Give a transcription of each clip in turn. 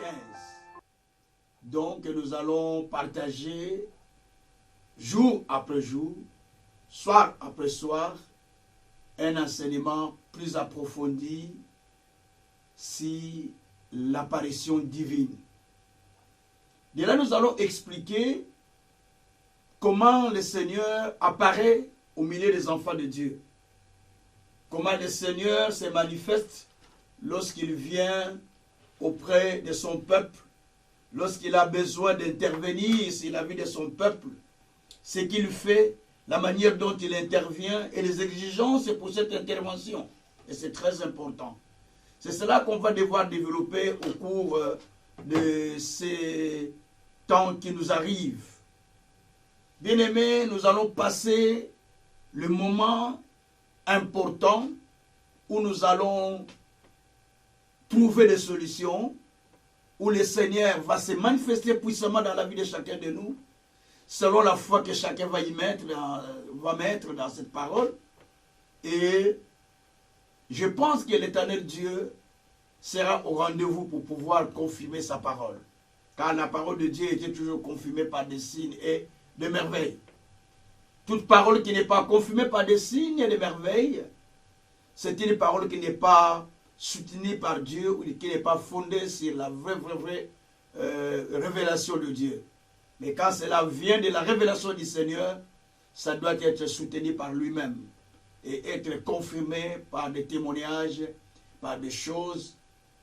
15. Donc nous allons partager jour après jour, soir après soir, un enseignement plus approfondi sur l'apparition divine. De là, nous allons expliquer comment le Seigneur apparaît au milieu des enfants de Dieu. Comment le Seigneur se manifeste lorsqu'il vient auprès de son peuple, lorsqu'il a besoin d'intervenir sur la vie de son peuple, ce qu'il fait, la manière dont il intervient et les exigences pour cette intervention. Et c'est très important. C'est cela qu'on va devoir développer au cours de ces temps qui nous arrivent. Bien-aimés, nous allons passer le moment important où nous allons trouver des solutions, où le Seigneur va se manifester puissamment dans la vie de chacun de nous, selon la foi que chacun va mettre dans cette parole. Et je pense que l'Éternel Dieu sera au rendez-vous pour pouvoir confirmer sa parole. Car la parole de Dieu était toujours confirmée par des signes et des merveilles. Toute parole qui n'est pas confirmée par des signes et des merveilles, c'est une parole qui n'est pas soutenue par Dieu ou qui n'est pas fondée sur la vraie révélation de Dieu. Mais quand cela vient de la révélation du Seigneur, ça doit être soutenu par lui-même et être confirmé par des témoignages, par des choses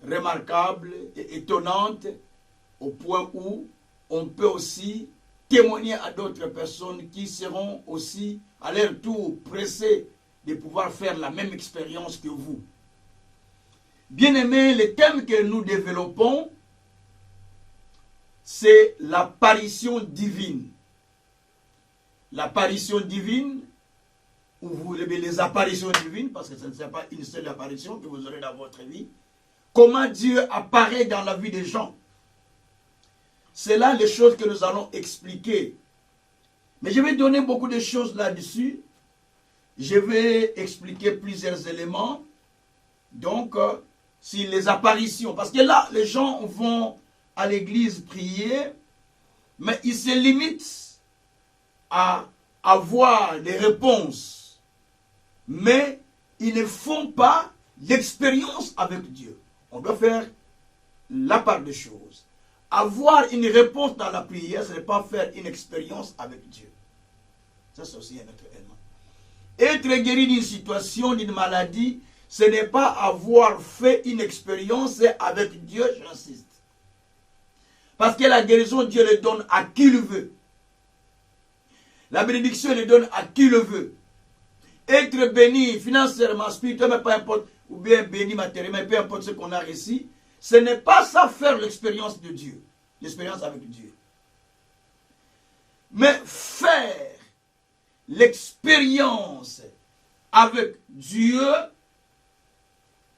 remarquables et étonnantes, au point où on peut aussi témoigner à d'autres personnes qui seront aussi à leur tour pressées de pouvoir faire la même expérience que vous. Bien-aimés, le thème que nous développons, c'est l'apparition divine. L'apparition divine, ou vous voulez les apparitions divines, parce que ce ne sera pas une seule apparition que vous aurez dans votre vie. Comment Dieu apparaît dans la vie des gens. C'est là les choses que nous allons expliquer. Mais je vais donner beaucoup de choses là-dessus. Je vais expliquer plusieurs éléments. Donc, sur les apparitions. Parce que là, les gens vont à l'église prier, mais ils se limitent à avoir des réponses. Mais ils ne font pas l'expérience avec Dieu. On doit faire la part des choses. Avoir une réponse dans la prière, ce n'est pas faire une expérience avec Dieu. Ça, c'est aussi un autre élément. Être guéri d'une situation, d'une maladie, ce n'est pas avoir fait une expérience avec Dieu, j'insiste. Parce que la guérison, Dieu le donne à qui le veut. La bénédiction, il le donne à qui le veut. Être béni financièrement, spirituellement, peu importe, ou bien béni matériellement, peu importe ce qu'on a réussi, ce n'est pas ça faire l'expérience de Dieu, l'expérience avec Dieu. Mais faire l'expérience avec Dieu,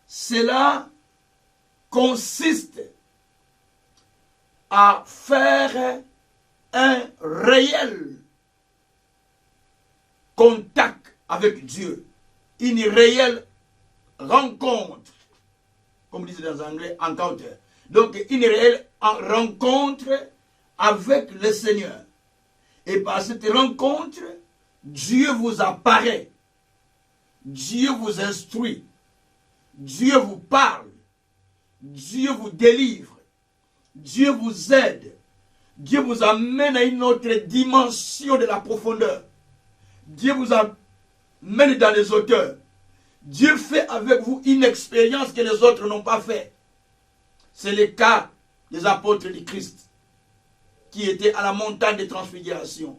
cela consiste à faire un réel contact avec Dieu, une réelle rencontre, comme disent dans l'anglais, encounter. Donc, une réelle rencontre avec le Seigneur. Et par cette rencontre, Dieu vous apparaît. Dieu vous instruit. Dieu vous parle. Dieu vous délivre. Dieu vous aide. Dieu vous amène à une autre dimension de la profondeur. Dieu vous amène dans les hauteurs. Dieu fait avec vous une expérience que les autres n'ont pas fait. C'est le cas des apôtres du Christ qui étaient à la montagne de transfiguration.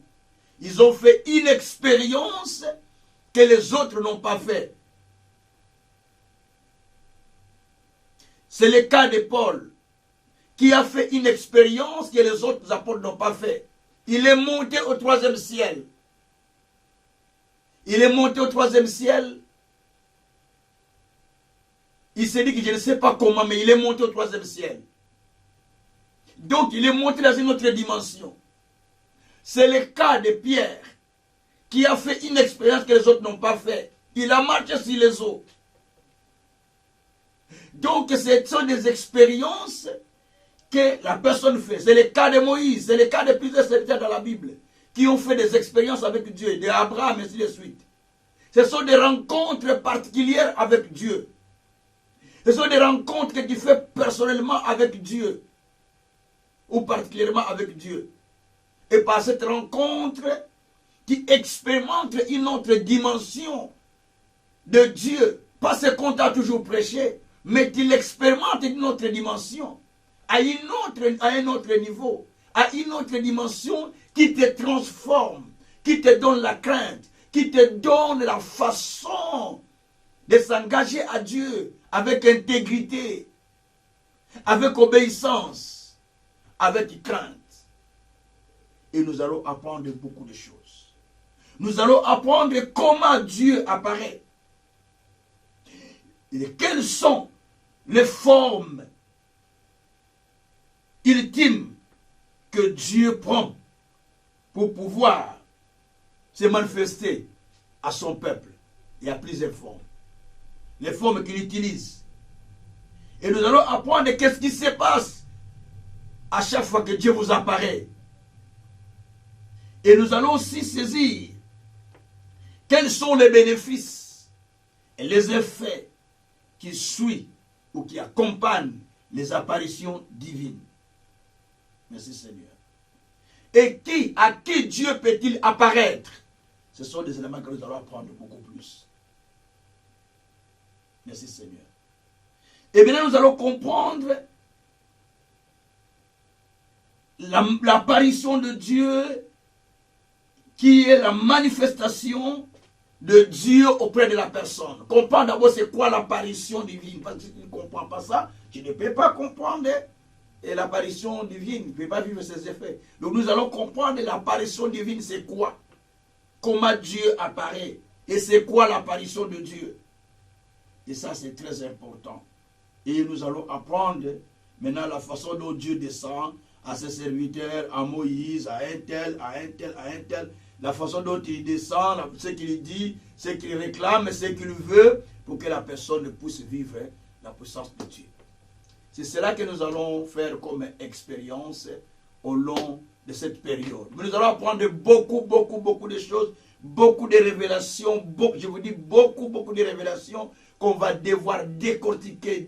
Ils ont fait une expérience que les autres n'ont pas fait. C'est le cas de Paul qui a fait une expérience que les autres apôtres n'ont pas fait. Il est monté au 3e ciel. Il est monté au 3e ciel. Il s'est dit que je ne sais pas comment, mais il est monté au 3e ciel. Donc il est monté dans une autre dimension. C'est le cas de Pierre, qui a fait une expérience que les autres n'ont pas fait. Il a marché sur les eaux. Donc ce sont des expériences que la personne fait. C'est le cas de Moïse, c'est le cas de plusieurs serviteurs dans la Bible qui ont fait des expériences avec Dieu, d'Abraham et ainsi de suite. Ce sont des rencontres particulières avec Dieu. Ce sont des rencontres que tu fais personnellement avec Dieu ou particulièrement avec Dieu. Et par cette rencontre, tu expérimentes une autre dimension de Dieu. Pas ce qu'on t'a toujours prêché, mais tu l'expérimentes d'une autre dimension, à un autre niveau, à une autre dimension qui te transforme, qui te donne la crainte, qui te donne la façon de s'engager à Dieu avec intégrité, avec obéissance, avec crainte. Et nous allons apprendre beaucoup de choses. Nous allons apprendre comment Dieu apparaît. Et quelles sont les formes ultimes que Dieu prend pour pouvoir se manifester à son peuple. Il y a plusieurs formes. Les formes qu'il utilise. Et nous allons apprendre qu'est-ce qui se passe à chaque fois que Dieu vous apparaît. Et nous allons aussi saisir quels sont les bénéfices et les effets qui suivent ou qui accompagnent les apparitions divines. Merci Seigneur. Et à qui Dieu peut-il apparaître? Ce sont des éléments que nous allons apprendre beaucoup plus. Merci Seigneur. Et maintenant nous allons comprendre l'apparition de Dieu qui est la manifestation de Dieu auprès de la personne. Comprendre d'abord c'est quoi l'apparition divine. Parce que si tu ne comprends pas ça, tu ne peux pas comprendre l'apparition divine. Tu ne peux pas vivre ses effets. Donc nous allons comprendre l'apparition divine c'est quoi. Comment Dieu apparaît. Et c'est quoi l'apparition de Dieu. Et ça c'est très important. Et nous allons apprendre maintenant la façon dont Dieu descend à ses serviteurs, à Moïse, à un tel, à un tel, à un tel. La façon dont il descend, ce qu'il dit, ce qu'il réclame, ce qu'il veut, pour que la personne puisse vivre la puissance de Dieu. C'est cela que nous allons faire comme expérience au long de cette période. Mais nous allons apprendre beaucoup de choses, beaucoup de révélations, je vous dis beaucoup de révélations qu'on va devoir décortiquer.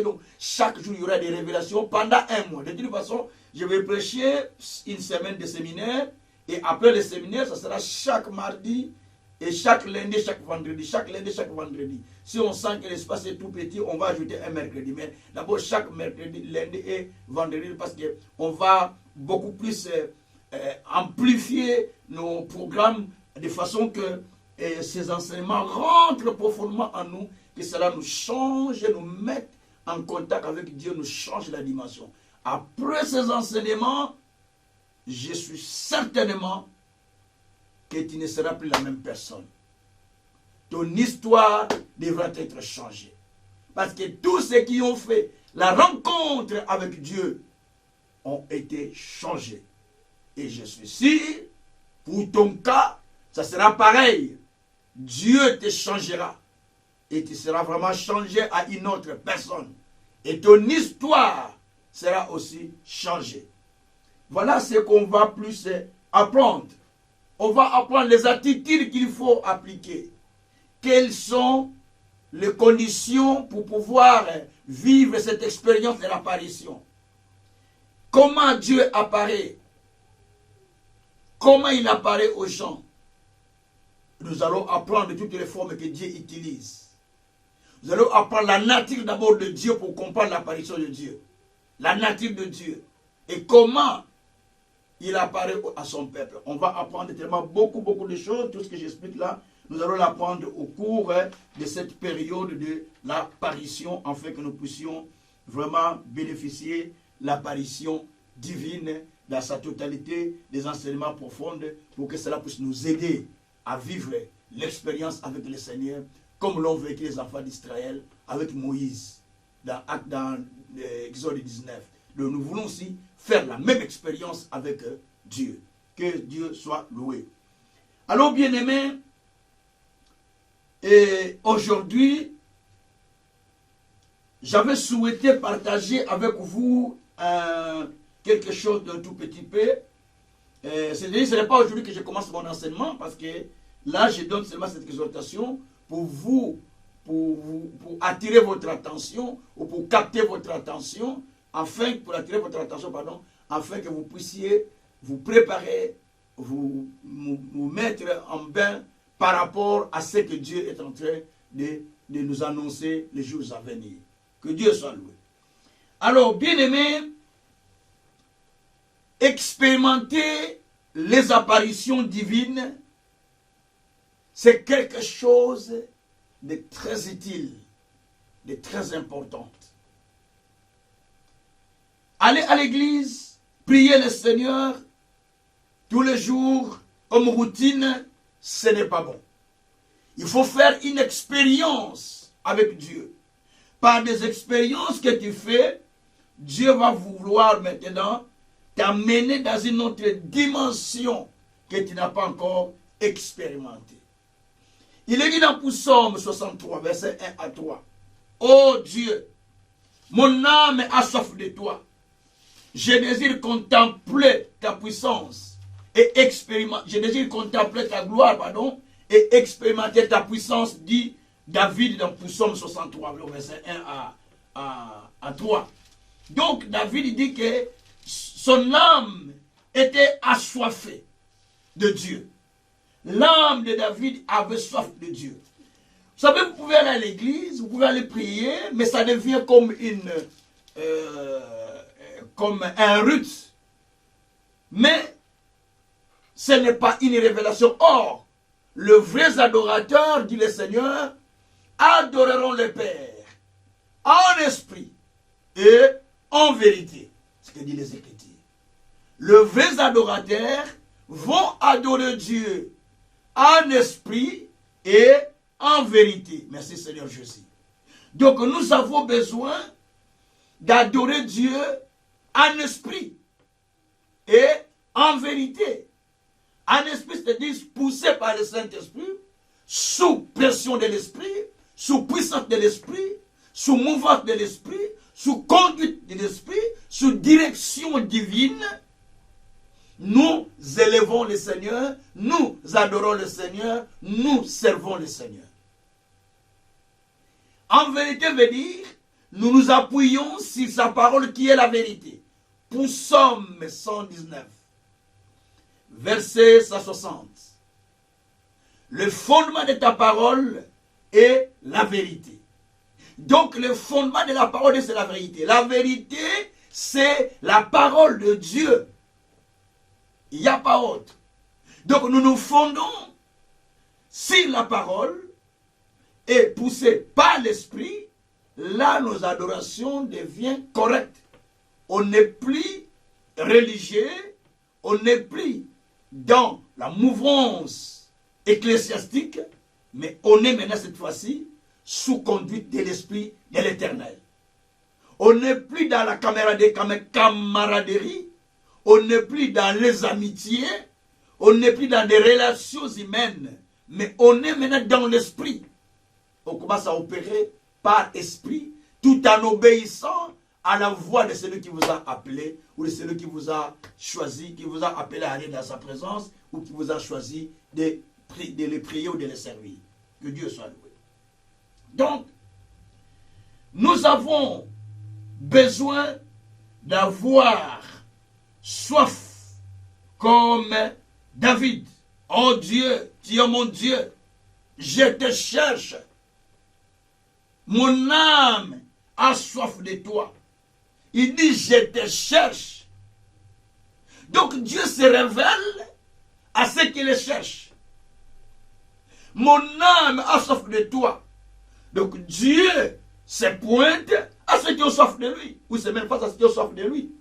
Donc, chaque jour, il y aura des révélations pendant un mois. De toute façon, je vais prêcher une semaine de séminaire. Et après le séminaire, ça sera chaque mardi et chaque lundi, chaque vendredi. Chaque lundi, chaque vendredi. Si on sent que l'espace est tout petit, on va ajouter un mercredi. Mais d'abord, chaque mercredi, lundi et vendredi, parce qu'on va beaucoup plus amplifier nos programmes de façon que ces enseignements rentrent profondément en nous, que cela nous change, nous mette en contact avec Dieu, nous change la dimension. Après ces enseignements, je suis certainement que tu ne seras plus la même personne. Ton histoire devra être changée. Parce que tous ceux qui ont fait la rencontre avec Dieu ont été changés. Et je suis sûr, pour ton cas, ça sera pareil. Dieu te changera. Et tu seras vraiment changé à une autre personne. Et ton histoire sera aussi changée. Voilà ce qu'on va plus apprendre. On va apprendre les attitudes qu'il faut appliquer. Quelles sont les conditions pour pouvoir vivre cette expérience de l'apparition. Comment Dieu apparaît. Comment il apparaît aux gens. Nous allons apprendre toutes les formes que Dieu utilise. Nous allons apprendre la nature d'abord de Dieu pour comprendre l'apparition de Dieu. La nature de Dieu. Et comment il apparaît à son peuple. On va apprendre tellement beaucoup de choses. Tout ce que j'explique là, nous allons l'apprendre au cours de cette période de l'apparition, afin que nous puissions vraiment bénéficier de l'apparition divine dans sa totalité, des enseignements profonds, pour que cela puisse nous aider à vivre l'expérience avec le Seigneur, comme l'ont vécu les enfants d'Israël avec Moïse, dans Exode 19. Donc nous voulons aussi faire la même expérience avec Dieu. Que Dieu soit loué. Alors bien-aimés, aujourd'hui, j'avais souhaité partager avec vous quelque chose d'un tout petit peu. Ce n'est pas aujourd'hui que je commence mon enseignement, parce que là, je donne seulement cette exhortation pour pour attirer votre attention, ou pour capter votre attention, pour attirer votre attention, pardon, afin que vous puissiez vous préparer, vous mettre en bain par rapport à ce que Dieu est en train de nous annoncer les jours à venir. Que Dieu soit loué. Alors, bien-aimés, expérimenter les apparitions divines, c'est quelque chose de très utile, de très important. Aller à l'église, prier le Seigneur tous les jours comme routine, ce n'est pas bon. Il faut faire une expérience avec Dieu. Par des expériences que tu fais, Dieu va vouloir maintenant t'amener dans une autre dimension que tu n'as pas encore expérimentée. Il est dit dans Psaume 63, verset 1 à 3. Ô Dieu, mon âme a soif de toi. Je désire contempler ta puissance et expérimenter. Je désire contempler ta gloire, pardon, et expérimenter ta puissance, dit David dans Psaume 63, verset 1 à 3. Donc David dit que son âme était assoiffée de Dieu. L'âme de David avait soif de Dieu. Vous savez, vous pouvez aller à l'église, vous pouvez aller prier, mais ça devient comme un rite. Mais ce n'est pas une révélation. Or, le vrai adorateur, dit le Seigneur, adoreront le Père en esprit et en vérité. Ce que dit les Écritures. Le vrai adorateur vont adorer Dieu en esprit et en vérité. Merci Seigneur Jésus. Donc nous avons besoin d'adorer Dieu en esprit et en vérité. En esprit, c'est-à-dire poussé par le Saint-Esprit, sous pression de l'Esprit, sous puissance de l'Esprit, sous mouvement de l'Esprit, sous conduite de l'Esprit, sous direction divine. Nous élevons le Seigneur, nous adorons le Seigneur, nous servons le Seigneur. En vérité veut dire, nous nous appuyons sur sa parole qui est la vérité. Psaume 119, verset 160. Le fondement de ta parole est la vérité. Donc le fondement de la parole, c'est la vérité. La vérité, c'est la parole de Dieu. Il n'y a pas autre. Donc nous nous fondons sur la parole et poussés par l'esprit, là nos adorations deviennent correctes. On n'est plus religieux, on n'est plus dans la mouvance ecclésiastique, mais on est maintenant cette fois-ci sous conduite de l'esprit de l'Éternel. On n'est plus dans la camaraderie, on n'est plus dans les amitiés, on n'est plus dans des relations humaines, mais on est maintenant dans l'esprit. On commence à opérer par esprit, tout en obéissant à la voix de celui qui vous a appelé, ou de celui qui vous a choisi, qui vous a appelé à aller dans sa présence, ou qui vous a choisi de le prier ou de le servir. Que Dieu soit loué. Donc, nous avons besoin d'avoir soif comme David. Oh Dieu, tu es mon Dieu, je te cherche. Mon âme a soif de toi. Il dit, je te cherche. Donc Dieu se révèle à ceux qui le cherchent. Mon âme a soif de toi. Donc Dieu se pointe à ceux qui ont soif de lui. Ou c'est même pas à ceux qui ont soif de lui.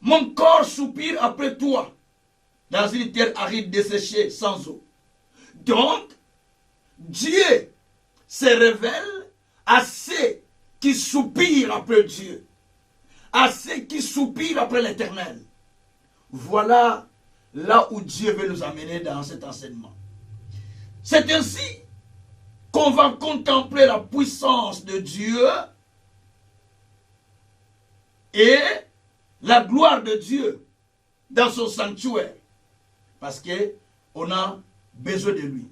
Mon corps soupire après toi, dans une terre aride desséchée, sans eau. Donc, Dieu se révèle à ceux qui soupirent après Dieu, à ceux qui soupirent après l'Éternel. Voilà là où Dieu veut nous amener dans cet enseignement. C'est ainsi qu'on va contempler la puissance de Dieu et la gloire de Dieu dans son sanctuaire. Parce qu'on a besoin de lui.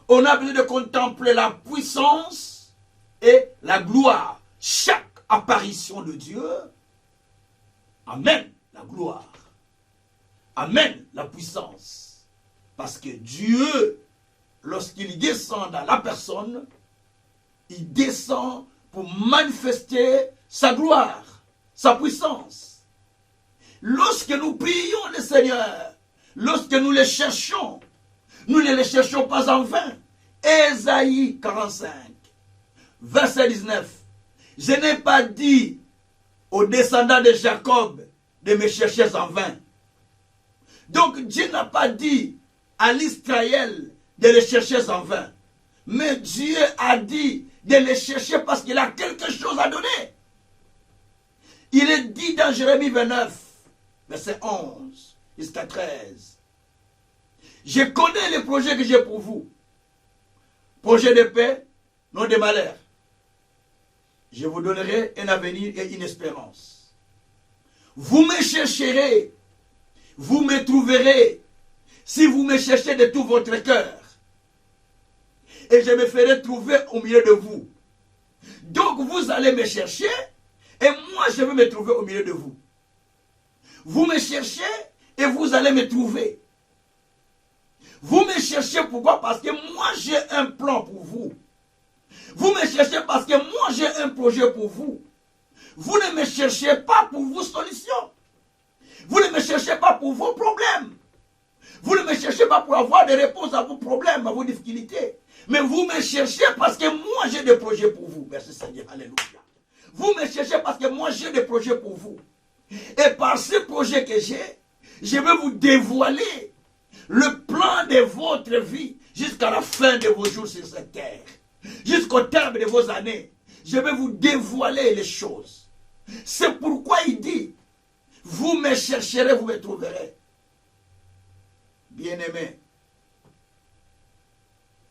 On a besoin de contempler la puissance et la gloire. Chaque apparition de Dieu amène la gloire, amène la puissance. Parce que Dieu, lorsqu'il descend dans la personne, il descend pour manifester sa gloire, sa puissance. Lorsque nous prions le Seigneur, lorsque nous le cherchons, nous ne le cherchons pas en vain. Ésaïe 45, verset 19. Je n'ai pas dit aux descendants de Jacob de me chercher en vain. Donc Dieu n'a pas dit à l'Israël de le chercher en vain. Mais Dieu a dit de le chercher parce qu'il a quelque chose à donner. Il est dit dans Jérémie 29, verset 11 jusqu'à 13. Je connais les projets que j'ai pour vous. Projet de paix, non de malheur. Je vous donnerai un avenir et une espérance. Vous me chercherez, vous me trouverez, si vous me cherchez de tout votre cœur. Et je me ferai trouver au milieu de vous. Donc vous allez me chercher, et moi je vais me trouver au milieu de vous. Vous me cherchez, et vous allez me trouver. Vous me cherchez pourquoi? Parce que moi j'ai un plan pour vous. Vous me cherchez parce que moi j'ai un projet pour vous. Vous ne me cherchez pas pour vos solutions. Vous ne me cherchez pas pour vos problèmes. Vous ne me cherchez pas pour avoir des réponses à vos problèmes, à vos difficultés. Mais vous me cherchez parce que moi j'ai des projets pour vous. Merci Seigneur, alléluia. Vous me cherchez parce que moi j'ai des projets pour vous. Et par ces projets que j'ai, je vais vous dévoiler le plan de votre vie jusqu'à la fin de vos jours sur cette terre. Jusqu'au terme de vos années. Je vais vous dévoiler les choses. C'est pourquoi il dit, vous me chercherez, vous me trouverez. Bien-aimé,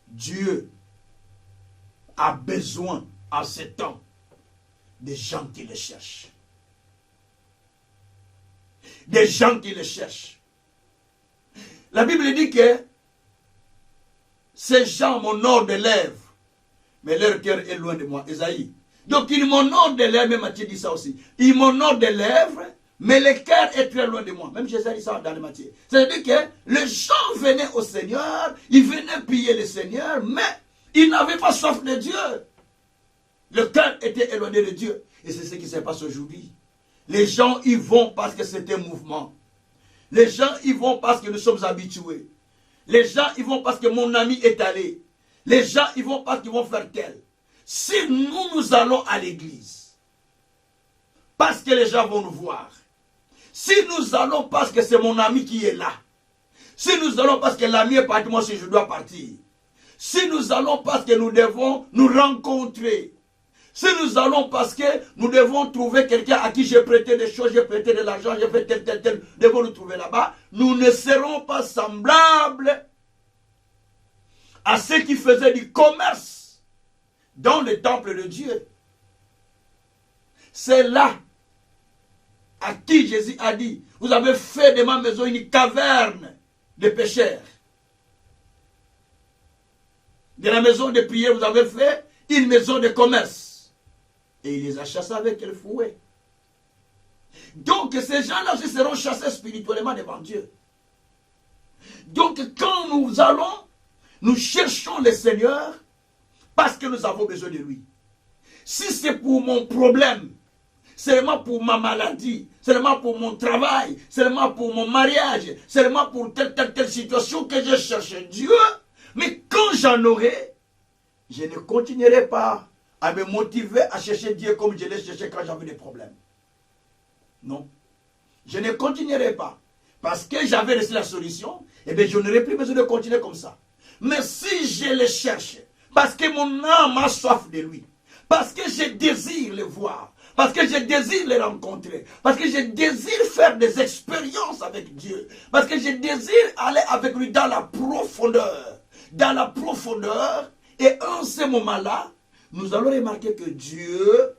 Dieu a besoin en ce temps des gens qui le cherchent. Des gens qui le cherchent. La Bible dit que ces gens m'honorent de lèvres, mais leur cœur est loin de moi. Esaïe. Donc ils m'honorent de lèvres, même Matthieu dit ça aussi. Ils m'honorent de lèvres, mais le cœur est très loin de moi. Même Jésus dit ça dans le Matthieu. C'est-à-dire que les gens venaient au Seigneur, ils venaient piller le Seigneur, mais ils n'avaient pas soif de Dieu. Le cœur était éloigné de Dieu. Et c'est ce qui se passe aujourd'hui. Les gens y vont parce que c'est un mouvement. Les gens y vont parce que nous sommes habitués. Les gens y vont parce que mon ami est allé. Les gens y vont parce qu'ils vont faire tel. Si nous allons à l'église, parce que les gens vont nous voir. Si nous allons parce que c'est mon ami qui est là. Si nous allons parce que l'ami est parti, moi si je dois partir. Si nous allons parce que nous devons nous rencontrer. Si nous allons parce que nous devons trouver quelqu'un à qui j'ai prêté des choses, j'ai prêté de l'argent, j'ai fait tel, nous devons nous trouver là-bas, nous ne serons pas semblables à ceux qui faisaient du commerce dans le temple de Dieu. C'est là à qui Jésus a dit, vous avez fait de ma maison une caverne de pécheurs. De la maison de prière, vous avez fait une maison de commerce. Et il les a chassés avec le fouet. Donc ces gens-là aussi seront chassés spirituellement devant Dieu. Donc quand nous allons, nous cherchons le Seigneur parce que nous avons besoin de lui. Si c'est pour mon problème, seulement pour ma maladie, seulement pour mon travail, seulement pour mon mariage, seulement pour telle situation que je cherche Dieu, mais quand j'en aurai, je ne continuerai pas à me motiver à chercher Dieu comme je l'ai cherché quand j'avais des problèmes. Non. Je ne continuerai pas. Parce que j'avais laissé la solution, et bien je n'aurai plus besoin de continuer comme ça. Mais si je le cherche, parce que mon âme a soif de lui, parce que je désire le voir, parce que je désire le rencontrer, parce que je désire faire des expériences avec Dieu, parce que je désire aller avec lui dans la profondeur. Dans la profondeur, et en ce moment-là, nous allons remarquer que Dieu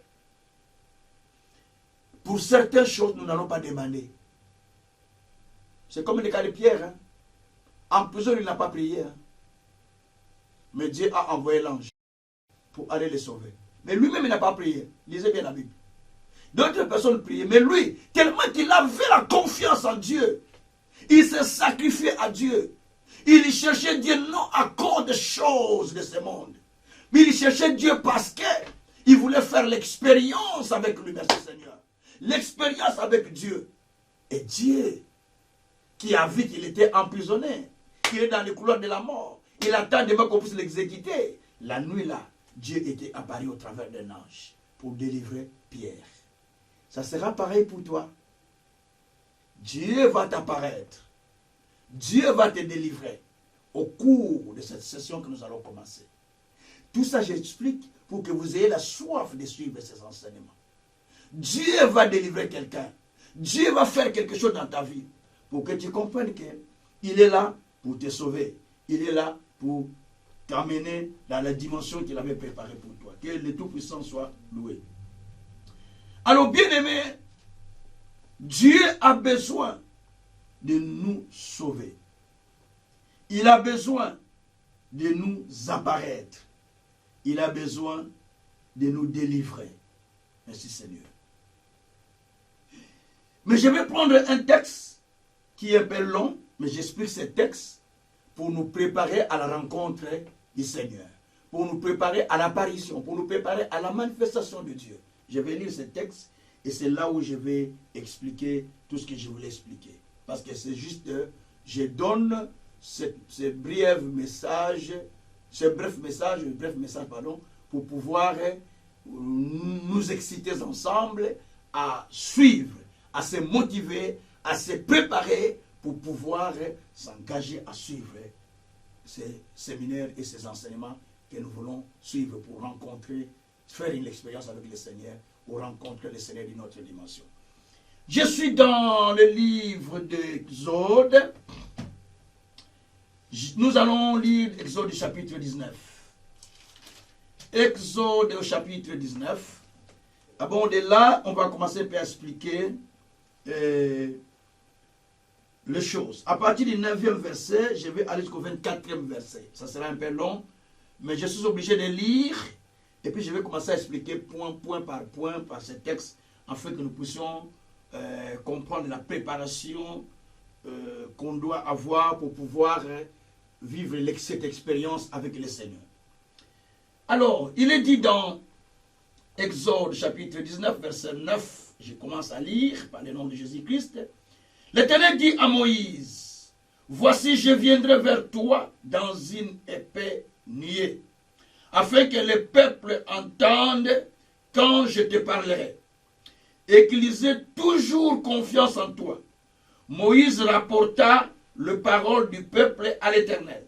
pour certaines choses, nous n'allons pas demander. C'est comme le cas de Pierre. Hein. En prison, il n'a pas prié. Hein. Mais Dieu a envoyé l'ange pour aller les sauver. Mais lui-même, il n'a pas prié. Lisez bien la Bible. D'autres personnes priaient. Mais lui, tellement qu'il avait la confiance en Dieu, il s'est sacrifié à Dieu. Il cherchait Dieu non à cause des choses de ce monde. Mais il cherchait Dieu parce qu'il voulait faire l'expérience avec lui, merci Seigneur. L'expérience avec Dieu. Et Dieu, qui a vu qu'il était emprisonné, qu'il est dans les couloirs de la mort, il attend demain qu'on puisse l'exécuter. La nuit là, Dieu était apparu au travers d'un ange pour délivrer Pierre. Ça sera pareil pour toi. Dieu va t'apparaître. Dieu va te délivrer au cours de cette session que nous allons commencer. Tout ça, j'explique pour que vous ayez la soif de suivre ces enseignements. Dieu va délivrer quelqu'un. Dieu va faire quelque chose dans ta vie pour que tu comprennes qu'il est là pour te sauver. Il est là pour t'amener dans la dimension qu'il avait préparée pour toi. Que le Tout-Puissant soit loué. Alors, bien-aimé, Dieu a besoin de nous sauver. Il a besoin de nous apparaître. Il a besoin de nous délivrer. Merci Seigneur. Mais je vais prendre un texte qui est un peu long, mais j'explique ce texte pour nous préparer à la rencontre du Seigneur, pour nous préparer à l'apparition, pour nous préparer à la manifestation de Dieu. Je vais lire ce texte et c'est là où je vais expliquer tout ce que je voulais expliquer. Parce que c'est juste, je donne ce bref message, pour pouvoir nous exciter ensemble à suivre, à se motiver, à se préparer pour pouvoir s'engager à suivre ces séminaires et ces enseignements que nous voulons suivre pour rencontrer, faire une expérience avec le Seigneur, pour rencontrer le Seigneur d'une autre dimension. Je suis dans le livre d'Exode. Nous allons lire Exode du chapitre 19. Exode au chapitre 19. Ah bon, de là, on va commencer par expliquer les choses. À partir du 9e verset, je vais aller jusqu'au 24e verset. Ça sera un peu long, mais je suis obligé de lire. Et puis je vais commencer à expliquer point par ce texte, afin que nous puissions comprendre la préparation qu'on doit avoir pour pouvoir vivre cette expérience avec le Seigneur. Alors, il est dit dans Exode chapitre 19, verset 9, je commence à lire par le nom de Jésus-Christ. L'Éternel dit à Moïse, « Voici, je viendrai vers toi dans une épée nuée, afin que le peuple entende quand je te parlerai, et qu'ils aient toujours confiance en toi. » Moïse rapporta les paroles du peuple à l'Éternel.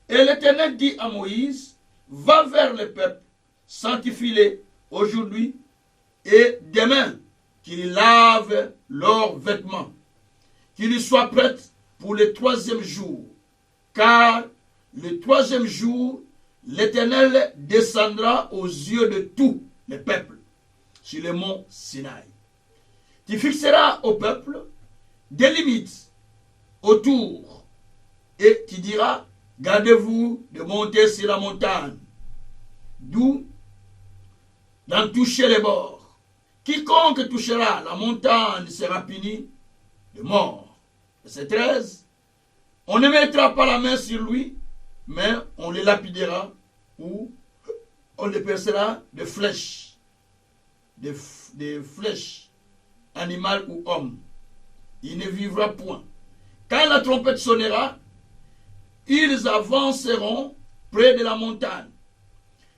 Et l'Éternel dit à Moïse, « Va vers le peuple, sanctifie-les aujourd'hui et demain, qu'ils lavent leurs vêtements, qu'ils soient prêts pour le 3e jour. Car le 3e jour, l'Éternel descendra aux yeux de tous les peuples sur le mont Sinaï. Tu fixeras au peuple des limites autour et tu diras, gardez-vous de monter sur la montagne, d'où d'en toucher les bords. Quiconque touchera la montagne sera puni de mort. Verset 13. On ne mettra pas la main sur lui, mais on le lapidera ou on le percera de flèches, des flèches, animal ou homme. Il ne vivra point. Quand la trompette sonnera, ils avanceront près de la montagne.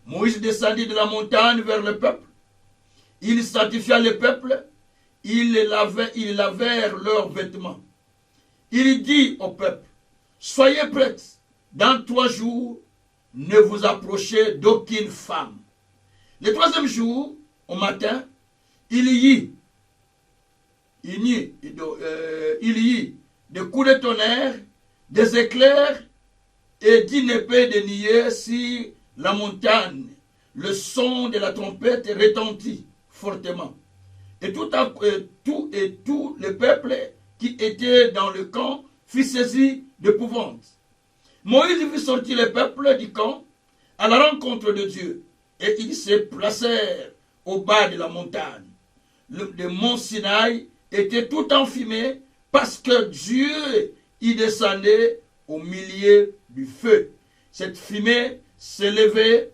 Moïse descendit de la montagne vers le peuple. Il sanctifia le peuple. Ils lavèrent leurs vêtements. Il dit au peuple, soyez prêts. Dans 3 jours, ne vous approchez d'aucune femme. Le 3e jour, au matin, il y eut des coups de tonnerre, des éclairs et d'une épée de nuée sur la montagne. Le son de la trompette retentit fortement. Et tout le peuple qui était dans le camp fut saisi d'épouvante. Moïse fit sortir le peuple du camp à la rencontre de Dieu. Et ils se placèrent au bas de la montagne. Le mont Sinaï était tout enfumé parce que Dieu y descendait au milieu du feu. Cette fumée s'élevait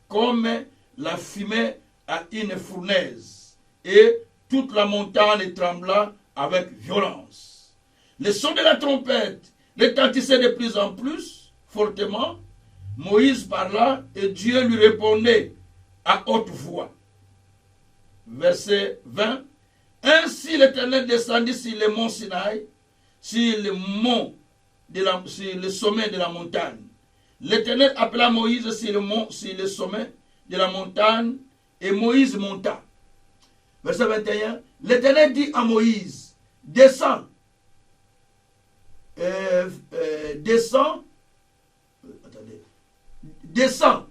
comme la fumée à une fournaise. Et toute la montagne trembla avec violence. Le son de la trompette retentissait de plus en plus fortement. Moïse parla et Dieu lui répondait à haute voix. Verset 20. Ainsi l'Éternel descendit sur le mont Sinaï, sur le sommet de la montagne. L'Éternel appela Moïse sur le sommet de la montagne, et Moïse monta. Verset 21. L'Éternel dit à Moïse, descends, descends,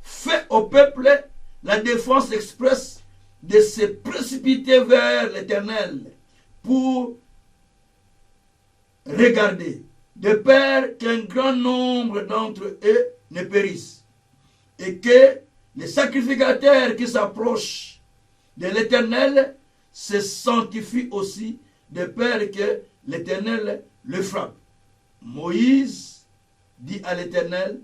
fais au peuple la défense expresse de se précipiter vers l'Éternel pour regarder, de peur qu'un grand nombre d'entre eux ne périssent, et que les sacrificateurs qui s'approchent de l'Éternel se sanctifient aussi, de peur que l'Éternel le frappe. Moïse dit à l'Éternel,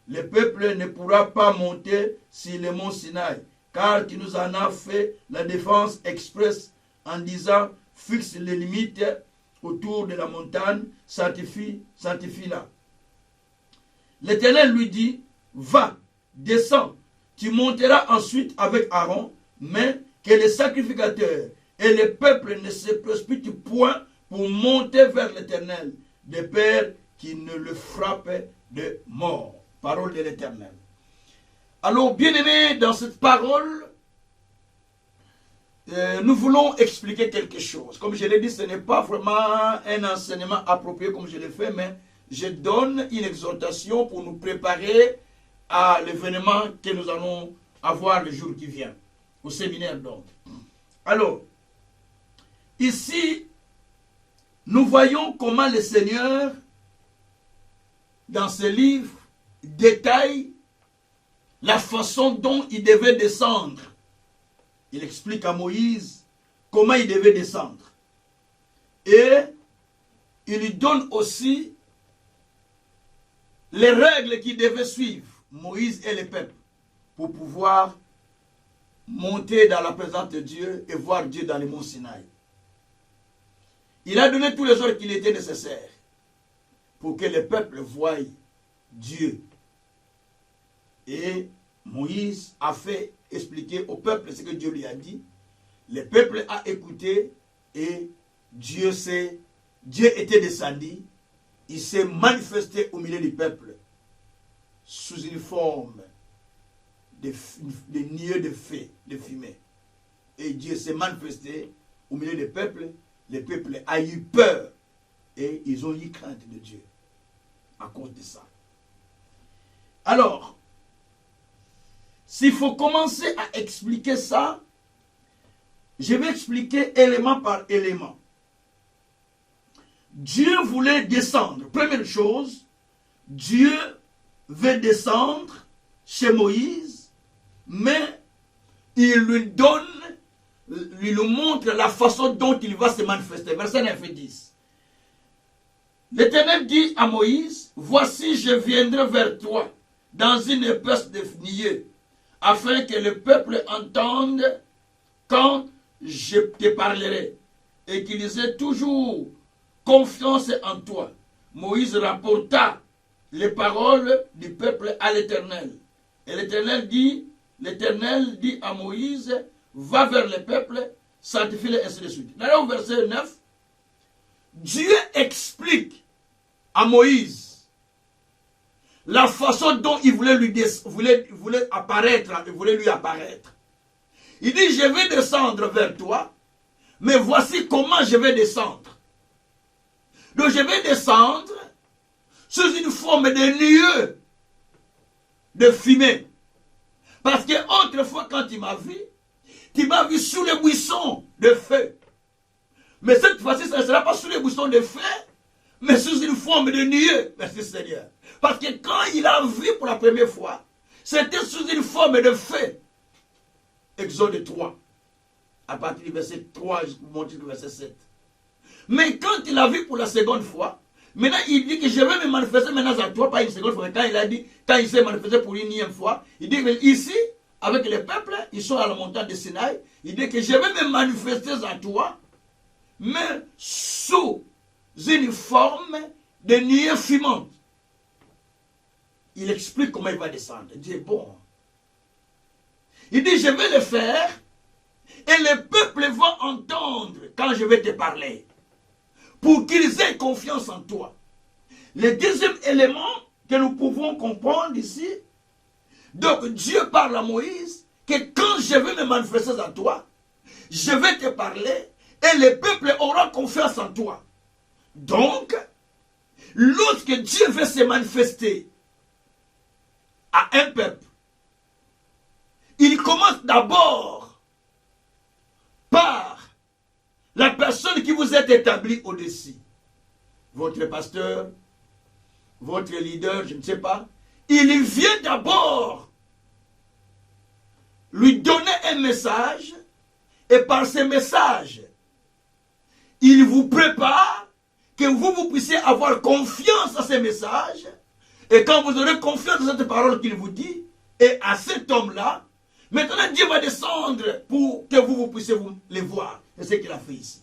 le peuple ne pourra pas monter sur le mont Sinaï, car tu nous en as fait la défense expresse en disant, fixe les limites autour de la montagne, sanctifie-la. L'Éternel lui dit, va, descends, tu monteras ensuite avec Aaron, mais que les sacrificateurs et le peuple ne se précipitent point pour monter vers l'Éternel, de peur qu'il ne le frappe de mort. Parole de l'Éternel. Alors, bien-aimés, dans cette parole, nous voulons expliquer quelque chose. Comme je l'ai dit, ce n'est pas vraiment un enseignement approprié comme je l'ai fait, mais je donne une exhortation pour nous préparer à l'événement que nous allons avoir le jour qui vient, au séminaire donc. Alors, ici, nous voyons comment le Seigneur, dans ce livre, détaille la façon dont il devait descendre. Il explique à Moïse comment il devait descendre. Et il lui donne aussi les règles qu'il devait suivre, Moïse et le peuple, pour pouvoir monter dans la présence de Dieu et voir Dieu dans le mont Sinaï. Il a donné tous les ordres qu'il était nécessaire pour que le peuple voie Dieu. Et Moïse a fait expliquer au peuple ce que Dieu lui a dit. Le peuple a écouté et Dieu était descendu. Il s'est manifesté au milieu du peuple sous une forme de nuée de feu, de fumée. Et Dieu s'est manifesté au milieu du peuple. Le peuple a eu peur et ils ont eu crainte de Dieu à cause de ça. Alors, s'il faut commencer à expliquer ça, je vais expliquer élément par élément. Dieu voulait descendre. Première chose, Dieu veut descendre chez Moïse, mais il lui montre la façon dont il va se manifester. Verset 9 et 10. L'Éternel dit à Moïse, voici je viendrai vers toi dans une épaisse de nuée, afin que le peuple entende quand je te parlerai, et qu'ils aient toujours confiance en toi. Moïse rapporta les paroles du peuple à l'Éternel. Et l'Éternel dit à Moïse, va vers le peuple, sanctifie-le, ainsi de suite. D'ailleurs, au verset 9, Dieu explique à Moïse la façon dont il voulait lui apparaître. Il dit, je vais descendre vers toi, mais voici comment je vais descendre. Donc je vais descendre sous une forme de nuée de fumée. Parce que autrefois, quand il m'a vu, tu m'as vu sous les buissons de feu. Mais cette fois-ci, ce ne sera pas sous les buissons de feu, mais sous une forme de nuée. Merci Seigneur. Parce que quand il a vu pour la première fois, c'était sous une forme de feu. Exode 3. À partir du verset 3 jusqu'au verset 7. Mais quand il a vu pour la seconde fois, maintenant il dit que je vais me manifester maintenant à toi, pas une seconde fois. Mais quand il a dit, quand il s'est manifesté pour une énième fois, il dit que ici, avec les peuples, ils sont à la montagne de Sinaï, il dit que je vais me manifester à toi, mais sous une forme de nuée fumante. Il explique comment il va descendre. Il dit, bon. Il dit, je vais le faire, et le peuple va entendre quand je vais te parler, pour qu'ils aient confiance en toi. Le deuxième élément que nous pouvons comprendre ici, donc Dieu parle à Moïse, que quand je vais me manifester à toi, je vais te parler, et le peuple aura confiance en toi. Donc, lorsque Dieu veut se manifester à un peuple, il commence d'abord par la personne qui vous est établie au-dessus. Votre pasteur, votre leader, je ne sais pas. Il vient d'abord lui donner un message, et par ce message, il vous prépare que vous puissiez avoir confiance à ce message. Et quand vous aurez confiance à cette parole qu'il vous dit, et à cet homme-là, maintenant Dieu va descendre pour que vous puissiez les voir. C'est ce qu'il a fait ici.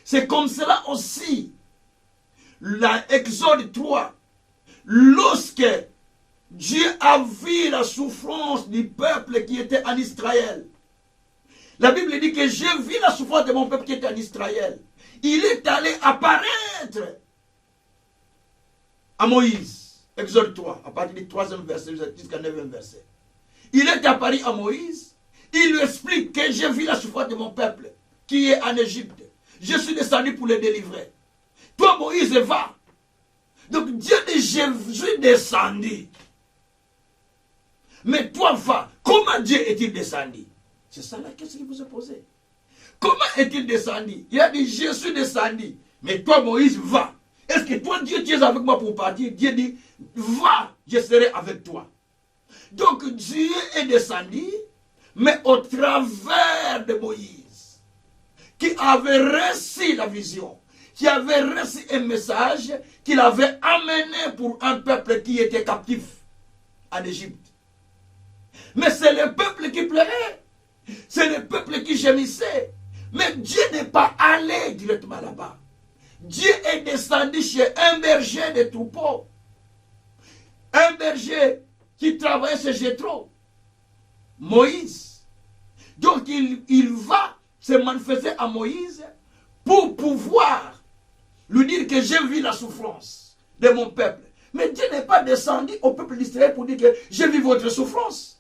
C'est comme cela aussi, l'Exode 3, lorsque Dieu a vu la souffrance du peuple qui était en Israël. La Bible dit que j'ai vu la souffrance de mon peuple qui était en Israël. Il est allé apparaître à Moïse. Exode 3, à partir du 3e verset jusqu'à 9e verset. Il est apparu à Moïse. Il lui explique que j'ai vu la souffrance de mon peuple qui est en Égypte. Je suis descendu pour le délivrer. Toi, Moïse, va. Donc Dieu dit, je suis descendu. Mais toi, va. Comment Dieu est-il descendu? C'est ça la question qu'il vous a posée. Comment est-il descendu? Il a dit, je suis descendu. Mais toi, Moïse, va. Est-ce que toi, Dieu, tu es avec moi pour partir? Dieu dit, va, je serai avec toi. Donc Dieu est descendu, mais au travers de Moïse, qui avait reçu la vision, qui avait reçu un message qu'il avait amené pour un peuple qui était captif en Égypte. Mais c'est le peuple qui pleurait, c'est le peuple qui gémissait. Mais Dieu n'est pas allé directement là-bas. Dieu est descendu chez un berger de troupeaux. Un berger qui travaillait chez Jéthro. Moïse. Donc il va se manifester à Moïse pour pouvoir lui dire que j'ai vu la souffrance de mon peuple. Mais Dieu n'est pas descendu au peuple d'Israël pour dire que j'ai vu votre souffrance.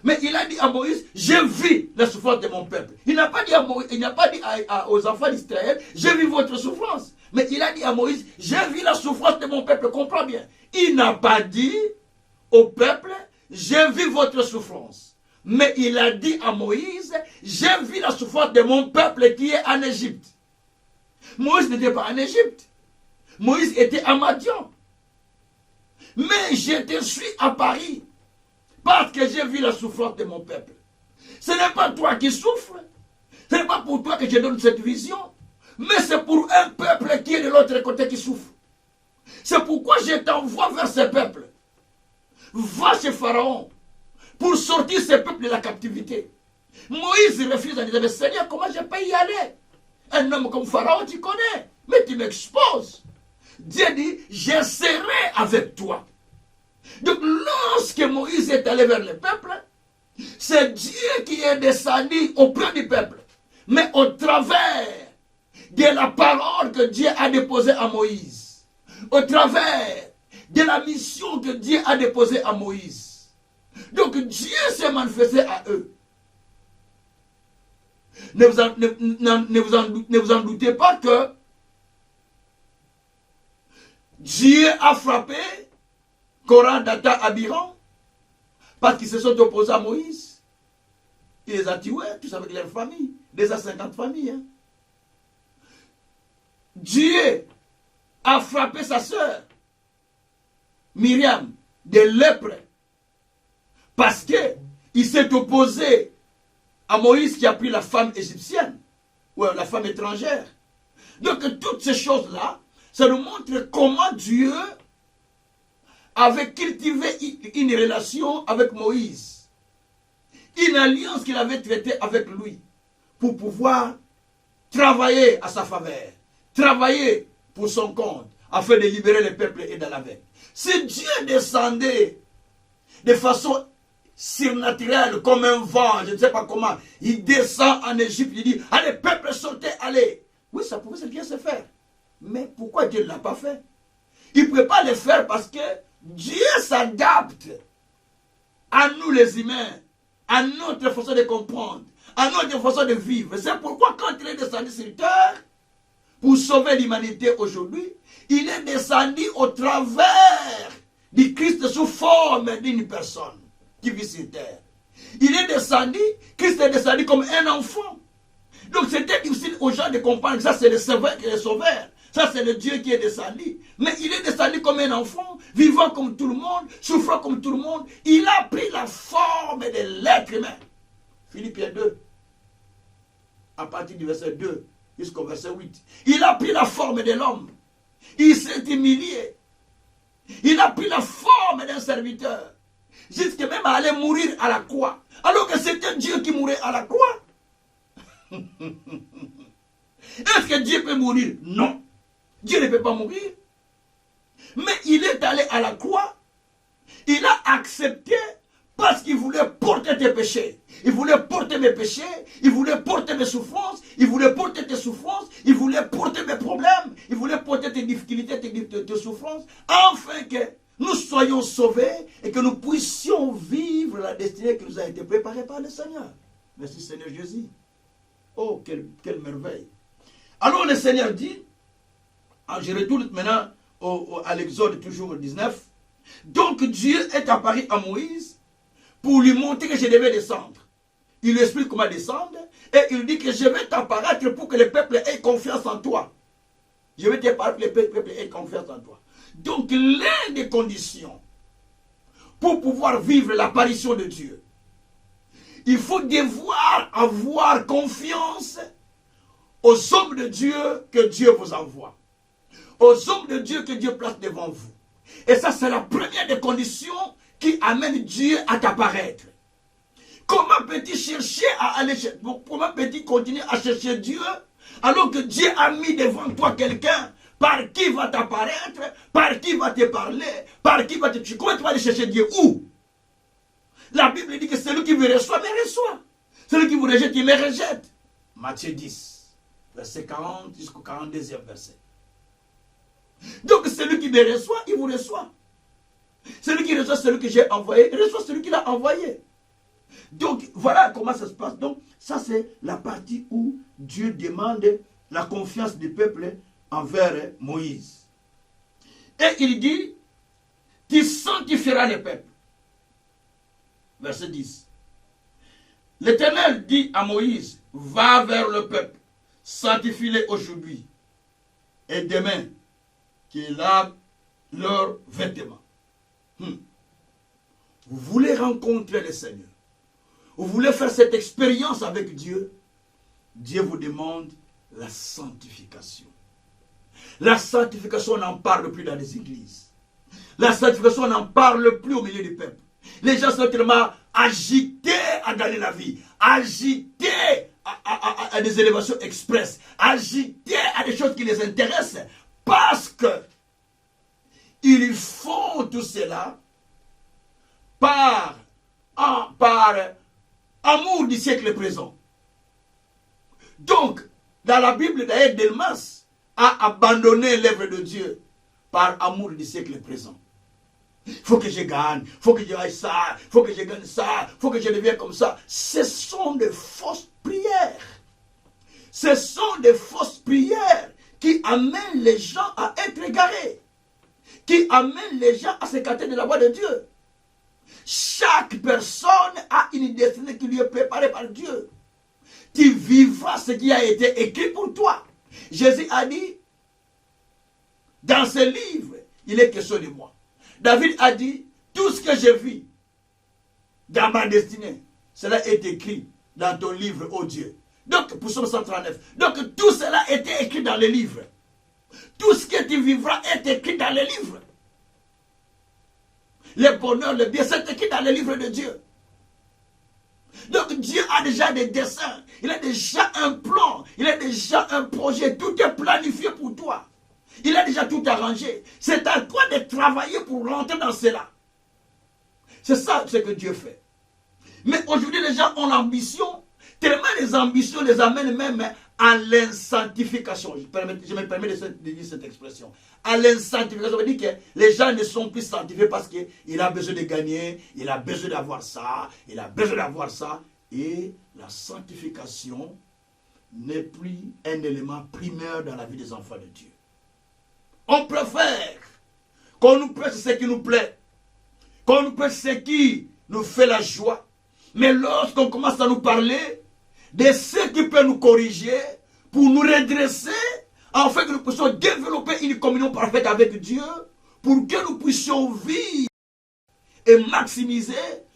Mais il a dit à Moïse, j'ai vu la souffrance de mon peuple. Il n'a pas dit, aux enfants d'Israël, j'ai vu votre souffrance. Mais il a dit à Moïse, j'ai vu la souffrance de mon peuple. Comprends bien. Il n'a pas dit au peuple, j'ai vu votre souffrance. Mais il a dit à Moïse, j'ai vu la souffrance de mon peuple qui est en Égypte. Moïse n'était pas en Égypte. Moïse était à Madian. Mais je te suis à Paris parce que j'ai vu la souffrance de mon peuple. Ce n'est pas toi qui souffres. Ce n'est pas pour toi que je donne cette vision. Mais c'est pour un peuple qui est de l'autre côté qui souffre. C'est pourquoi je t'envoie vers ce peuple. Va chez Pharaon pour sortir ce peuple de la captivité. Moïse refuse en disant, mais Seigneur, comment je peux y aller? Un homme comme Pharaon, tu connais, mais tu m'exposes. Dieu dit, je serai avec toi. Donc lorsque Moïse est allé vers le peuple, c'est Dieu qui est descendu auprès du peuple. Mais au travers de la parole que Dieu a déposée à Moïse, au travers de la mission que Dieu a déposée à Moïse. Donc Dieu s'est manifesté à eux. Ne vous en doutez pas que Dieu a frappé Korah, Dathan, Abiram parce qu'ils se sont opposés à Moïse. Il les a tués, tous avec leurs familles. 250 familles. Hein. Dieu a frappé sa sœur, Myriam, de lèpre. Parce qu'il s'est opposé à Moïse qui a pris la femme égyptienne. Ou la femme étrangère. Donc toutes ces choses-là, ça nous montre comment Dieu avait cultivé une relation avec Moïse. Une alliance qu'il avait traitée avec lui pour pouvoir travailler à sa faveur, travailler pour son compte, afin de libérer le peuple et d'aller avec. Si Dieu descendait de façon surnaturelle, comme un vent, je ne sais pas comment, il descend en Égypte, il dit, allez, peuple, sortez, allez. Oui, ça pouvait bien se faire. Mais pourquoi Dieu ne l'a pas fait? Il ne pouvait pas le faire parce que Dieu s'adapte à nous les humains, à notre façon de comprendre, à notre façon de vivre. C'est pourquoi quand il est descendu sur terre, pour sauver l'humanité aujourd'hui, il est descendu au travers du Christ sous forme d'une personne qui vit sur terre. Il est descendu, Christ est descendu comme un enfant. Donc c'était difficile aux gens de comprendre que ça c'est le sauveur qui est le sauveur. Ça c'est le Dieu qui est descendu. Mais il est descendu comme un enfant, vivant comme tout le monde, souffrant comme tout le monde. Il a pris la forme de l'être humain. Philippiens 2, à partir du verset 2 jusqu'au verset 8. Il a pris la forme de l'homme. Il s'est humilié. Il a pris la forme d'un serviteur. Jusqu'à même à aller mourir à la croix. Alors que c'était Dieu qui mourait à la croix. Est-ce que Dieu peut mourir? Non. Dieu ne peut pas mourir. Mais il est allé à la croix. Il a accepté parce qu'il voulait porter tes péchés. Il voulait porter mes péchés. Il voulait porter mes souffrances. Il voulait porter tes souffrances. Il voulait porter mes problèmes. Il voulait porter tes difficultés, tes souffrances. Afin que nous soyons sauvés et que nous puissions vivre la destinée qui nous a été préparée par le Seigneur. Merci Seigneur Jésus. Oh, quelle merveille. Alors le Seigneur dit, je retourne maintenant à l'Exode toujours 19. Donc Dieu est apparu à Moïse pour lui montrer que je devais descendre. Il lui explique comment descendre et il dit que je vais t'apparaître pour que le peuple ait confiance en toi. Je vais t'apparaître pour que le peuple ait confiance en toi. Donc l'une des conditions pour pouvoir vivre l'apparition de Dieu, il faut devoir avoir confiance aux hommes de Dieu que Dieu vous envoie. Aux hommes de Dieu que Dieu place devant vous. Et ça, c'est la première des conditions qui amène Dieu à t'apparaître. Comment peux-tu chercher à aller chercher? Comment peux-tu continuer à chercher Dieu alors que Dieu a mis devant toi quelqu'un par qui va t'apparaître, par qui va te parler, par qui va te tuer? Comment tu vas aller chercher Dieu? Où? La Bible dit que celui qui me reçoit, me reçoit. Celui qui vous rejette, il me rejette. Matthieu 10, verset 40 jusqu'au 42e verset. Donc celui qui me reçoit, il vous reçoit. Celui qui reçoit celui que j'ai envoyé, il reçoit celui qui l'a envoyé. Donc voilà comment ça se passe. Donc ça c'est la partie où Dieu demande la confiance du peuple envers Moïse. Et il dit, tu sanctifieras le peuple. Verset 10. L'Éternel dit à Moïse, va vers le peuple, sanctifie-les aujourd'hui et demain, qu'ils lavent leurs vêtements. Vous voulez rencontrer le Seigneur. Vous voulez faire cette expérience avec Dieu. Dieu vous demande la sanctification. La sanctification, on n'en parle plus dans les églises. La sanctification, on n'en parle plus au milieu du peuple. Les gens sont tellement agités à gagner la vie, agités à des élévations express, agités à des choses qui les intéressent, parce que ils font tout cela par amour du siècle présent. Donc, dans la Bible, d'ailleurs, Delmas a abandonné l'œuvre de Dieu par amour du siècle présent. Il faut que je gagne, il faut que je aille ça, il faut que je gagne ça, il faut que je devienne comme ça. Ce sont des fausses prières. Ce sont des fausses prières qui amènent les gens à être égarés, qui amènent les gens à s'écarter de la voie de Dieu. Chaque personne a une destinée qui lui est préparée par Dieu. Tu vivras ce qui a été écrit pour toi. Jésus a dit, dans ce livre, il est question de moi. David a dit, tout ce que je vis dans ma destinée, cela est écrit dans ton livre, ô Dieu. Donc, pour Psaume 139. Donc, tout cela était écrit dans le livre. Tout ce que tu vivras est écrit dans le livre. Le bonheur, le bien, c'est écrit dans le livre de Dieu. Donc, Dieu a déjà des dessins. Il a déjà un plan. Il a déjà un projet. Tout est planifié pour toi. Il a déjà tout arrangé. C'est à toi de travailler pour rentrer dans cela. C'est ça ce que Dieu fait. Mais aujourd'hui, les gens ont l'ambition. Tellement les ambitions les amènent même à l'insanctification. Je me permets de dire cette expression. À l'insanctification, ça veut dire que les gens ne sont plus sanctifiés parce qu'il a besoin de gagner, il a besoin d'avoir ça, il a besoin d'avoir ça. Et la sanctification n'est plus un élément primaire dans la vie des enfants de Dieu. On préfère qu'on nous prêche ce qui nous plaît, qu'on nous prêche ce qui nous fait la joie. Mais lorsqu'on commence à nous parler de ce qui peut nous corriger, pour nous redresser, afin que nous puissions développer une communion parfaite avec Dieu, pour que nous puissions vivre et maximiser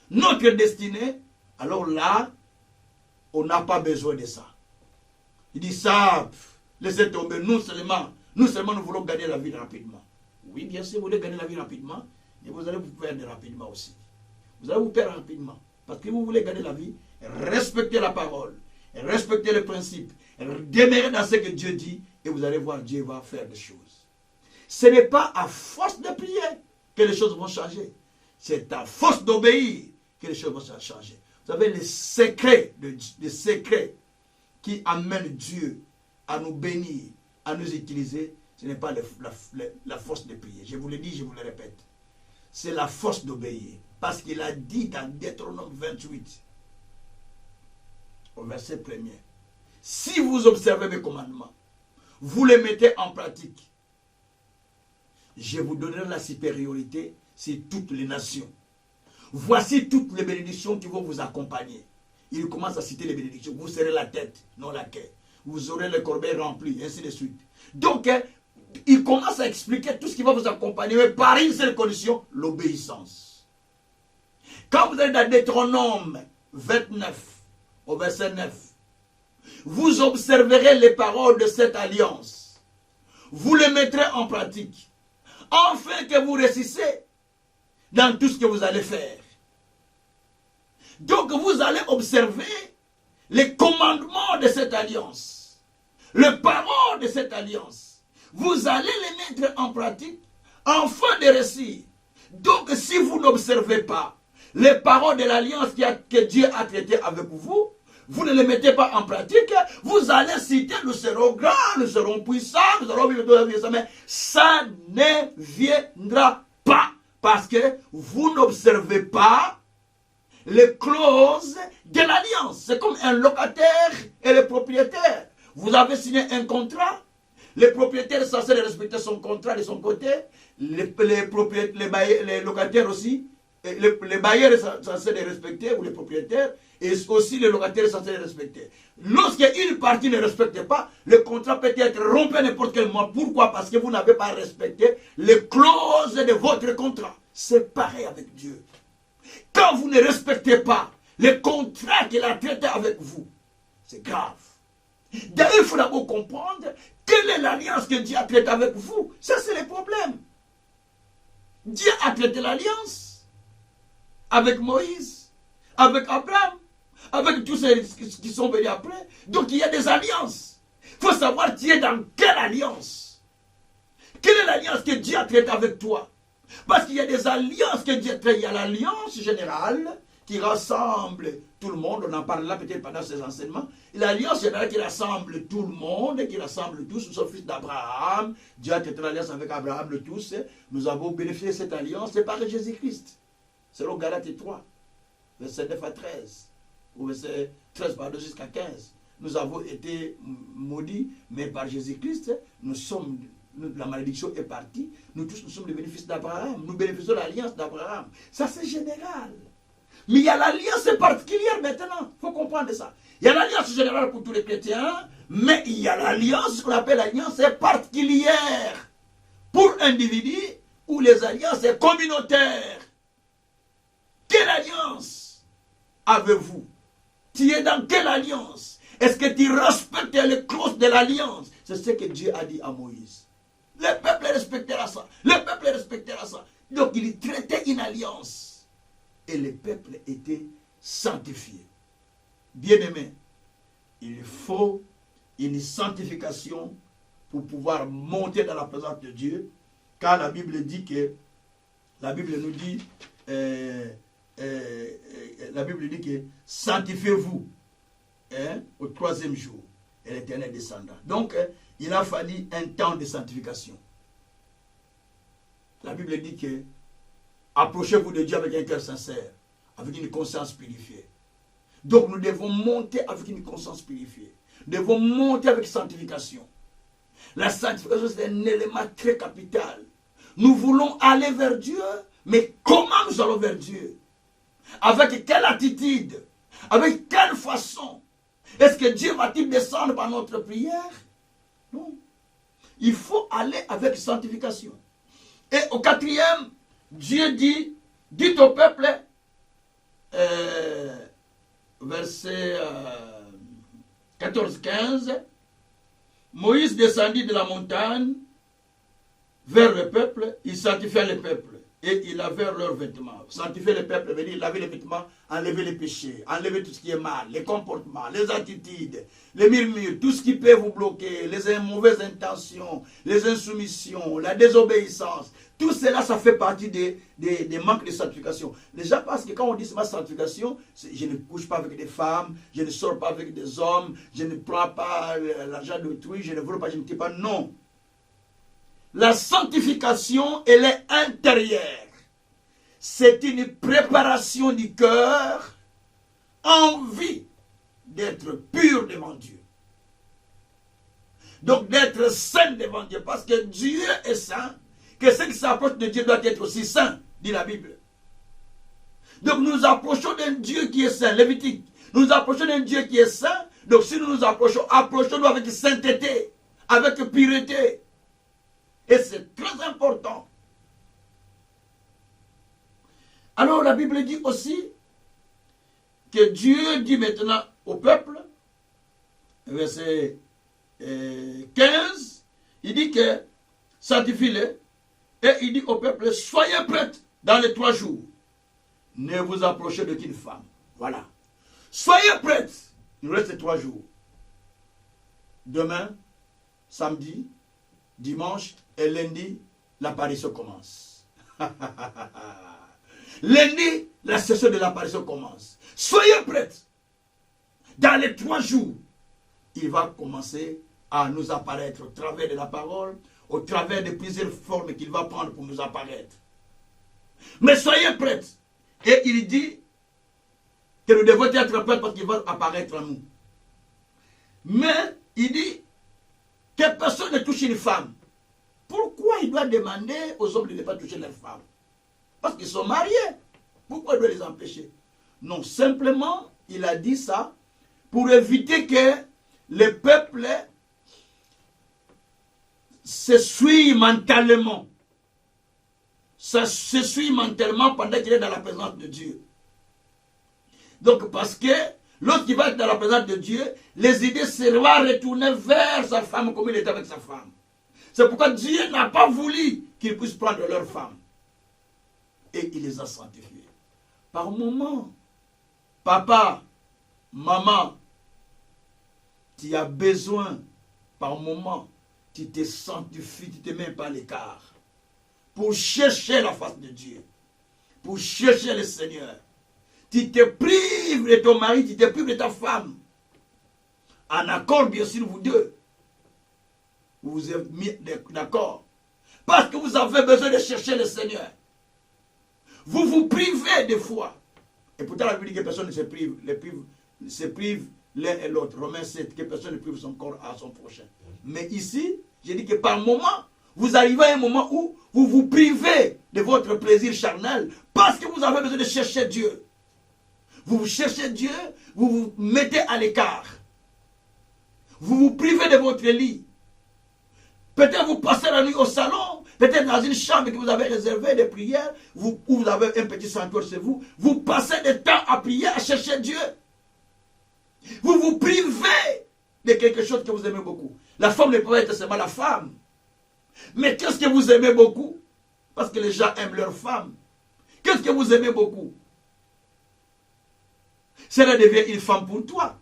notre destinée, alors là, on n'a pas besoin de ça. Il dit ça, laissez tomber, nous seulement nous voulons gagner la vie rapidement. Oui, bien sûr, vous voulez gagner la vie rapidement, mais vous allez vous perdre rapidement aussi. Vous allez vous perdre rapidement. Parce que vous voulez gagner la vie, respectez la parole, respectez les principes, demeurez dans ce que Dieu dit, et vous allez voir, Dieu va faire des choses. Ce n'est pas à force de prier que les choses vont changer. C'est à force d'obéir que les choses vont changer. Vous savez, les secrets qui amènent Dieu à nous bénir, à nous utiliser, ce n'est pas la force de prier. Je vous le dis, je vous le répète. C'est la force d'obéir. Parce qu'il a dit dans Deutéronome 28, au verset 1er, si vous observez mes commandements, vous les mettez en pratique, je vous donnerai la supériorité sur toutes les nations. Voici toutes les bénédictions qui vont vous accompagner. Il commence à citer les bénédictions. Vous serez la tête, non la queue. Vous aurez le corbeil rempli, ainsi de suite. Donc, il commence à expliquer tout ce qui va vous accompagner, mais par une seule condition, l'obéissance. Quand vous êtes dans Deutéronome 29, au verset 9, vous observerez les paroles de cette alliance. Vous les mettrez en pratique, afin que vous réussissez dans tout ce que vous allez faire. Donc vous allez observer les commandements de cette alliance, les paroles de cette alliance. Vous allez les mettre en pratique afin de réussir. Donc si vous n'observez pas les paroles de l'alliance que Dieu a traitées avec vous, vous ne les mettez pas en pratique, vous allez citer, nous serons grands, nous serons puissants, nous allons vivre de la vie, mais ça ne viendra pas. Parce que vous n'observez pas les clauses de l'alliance. C'est comme un locataire et le propriétaire. Vous avez signé un contrat, le propriétaire est censé respecter son contrat de son côté, les locataires aussi, les bailleurs sont censés les respecter, ou les propriétaires, et aussi les locataires sont censés les respecter. Lorsqu'une partie ne respecte pas, le contrat peut être rompu à n'importe quel moment. Pourquoi? Parce que vous n'avez pas respecté les clauses de votre contrat. C'est pareil avec Dieu. Quand vous ne respectez pas les contrats qu'il a traités avec vous, c'est grave. D'ailleurs, il faut d'abord comprendre quelle est l'alliance que Dieu a traitée avec vous. Ça, c'est le problème. Dieu a traité l'alliance avec Moïse, avec Abraham, avec tous ceux qui sont venus après. Donc il y a des alliances. Il faut savoir tu es dans quelle alliance. Quelle est l'alliance que Dieu a traitée avec toi? Parce qu'il y a des alliances que Dieu traite. Il y a l'alliance générale qui rassemble tout le monde. On en parle là peut-être pendant ces enseignements. L'alliance générale qui rassemble tout le monde, qui rassemble tous. Nous sommes fils d'Abraham. Dieu a traité l'alliance avec Abraham, le tous. Nous avons bénéficié de cette alliance. C'est par Jésus-Christ. Selon Galates 3, verset 9 à 13, ou verset 13 jusqu'à 15. Nous avons été maudits, mais par Jésus-Christ, nous sommes la malédiction est partie, nous tous nous sommes devenus fils d'Abraham, nous bénéficions de l'alliance d'Abraham. Ça c'est général. Mais il y a l'alliance particulière maintenant, il faut comprendre ça. Il y a l'alliance générale pour tous les chrétiens, mais il y a l'alliance qu'on appelle l'alliance particulière pour individus ou les alliances communautaires. Quelle alliance avez-vous? Tu es dans quelle alliance? Est-ce que tu respectes les clauses de l'alliance? C'est ce que Dieu a dit à Moïse. Le peuple respectera ça. Le peuple respectera ça. Donc il traitait une alliance. Et le peuple était sanctifié. Bien-aimé, il faut une sanctification pour pouvoir monter dans la présence de Dieu. Car la Bible dit que, la Bible nous dit, la Bible dit que sanctifiez-vous au 3e jour et l'Éternel descendra. Donc, il a fallu un temps de sanctification. La Bible dit que approchez-vous de Dieu avec un cœur sincère, avec une conscience purifiée. Donc, nous devons monter avec une conscience purifiée. Nous devons monter avec sanctification. La sanctification, c'est un élément très capital. Nous voulons aller vers Dieu, mais comment nous allons vers Dieu? Avec quelle attitude? Avec quelle façon? Est-ce que Dieu va-t-il descendre par notre prière? Non. Il faut aller avec sanctification. Et au 4e, Dieu dit, dites au peuple, verset 14-15, Moïse descendit de la montagne vers le peuple, il sanctifia le peuple et il lavait leurs vêtements. Sanctifier le peuple veut dire laver les vêtements, enlever les péchés, enlever tout ce qui est mal, les comportements, les attitudes, les murmures, tout ce qui peut vous bloquer, les mauvaises intentions, les insoumissions, la désobéissance. Tout cela, ça fait partie des manques de sanctification. Les gens pensent que quand on dit ma sanctification, je ne couche pas avec des femmes, je ne sors pas avec des hommes, je ne prends pas l'argent d'autrui, je ne vole pas, je ne tue pas. Non. La sanctification, elle est intérieure. C'est une préparation du cœur en vue d'être pur devant Dieu. Donc d'être saint devant Dieu. Parce que Dieu est saint, que ce qui s'approche de Dieu doit être aussi saint, dit la Bible. Donc nous nous approchons d'un Dieu qui est saint, Lévitique. Nous nous approchons d'un Dieu qui est saint. Donc si nous nous approchons, approchons-nous avec sainteté, avec pureté. Et c'est très important. Alors la Bible dit aussi que Dieu dit maintenant au peuple, verset 15, il dit que sanctifie-le, et il dit au peuple, soyez prêts dans les 3 jours. Ne vous approchez d'aucune femme. Voilà. Soyez prêts. Il nous reste 3 jours. Demain, samedi, dimanche et lundi, l'apparition commence. Lundi, la session de l'apparition commence. Soyez prêts. Dans les 3 jours, il va commencer à nous apparaître au travers de la parole, au travers de plusieurs formes qu'il va prendre pour nous apparaître. Mais soyez prêts. Et il dit que nous devons être prêts parce qu'il va apparaître en nous. Mais il dit que personne ne touche une femme. Pourquoi il doit demander aux hommes de ne pas toucher leurs femmes? Parce qu'ils sont mariés. Pourquoi il doit les empêcher? Non, simplement, il a dit ça pour éviter que le peuple se suit mentalement. Ça se suit mentalement pendant qu'il est dans la présence de Dieu. Donc, parce que lorsqu'il va être dans la présence de Dieu, les idées seront retournées vers sa femme comme il était avec sa femme. C'est pourquoi Dieu n'a pas voulu qu'ils puissent prendre leur femme. Et il les a sanctifiés. Par moment, papa, maman, tu as besoin, par moment, tu te sanctifies, tu te mets pas à l'écart. Pour chercher la face de Dieu. Pour chercher le Seigneur. Tu te prives de ton mari, tu te prives de ta femme. En accord, bien sûr, vous deux. Vous vous êtes mis d'accord. Parce que vous avez besoin de chercher le Seigneur. Vous vous privez des fois. Et pourtant, la Bible dit que personne ne se prive. Se prive l'un et l'autre. Romains 7, que personne ne prive son corps à son prochain. Mais ici, j'ai dit que par moment, vous arrivez à un moment où vous vous privez de votre plaisir charnel parce que vous avez besoin de chercher Dieu. Vous cherchez Dieu, vous vous mettez à l'écart. Vous vous privez de votre lit. Peut-être vous passez la nuit au salon, peut-être dans une chambre que vous avez réservée de prière, où vous avez un petit sanctuaire chez vous, vous passez du temps à prier, à chercher Dieu. Vous vous privez de quelque chose que vous aimez beaucoup. La femme ne peut être seulement la femme. Mais qu'est-ce que vous aimez beaucoup? Parce que les gens aiment leur femme. Qu'est-ce que vous aimez beaucoup? Cela devient une femme pour toi.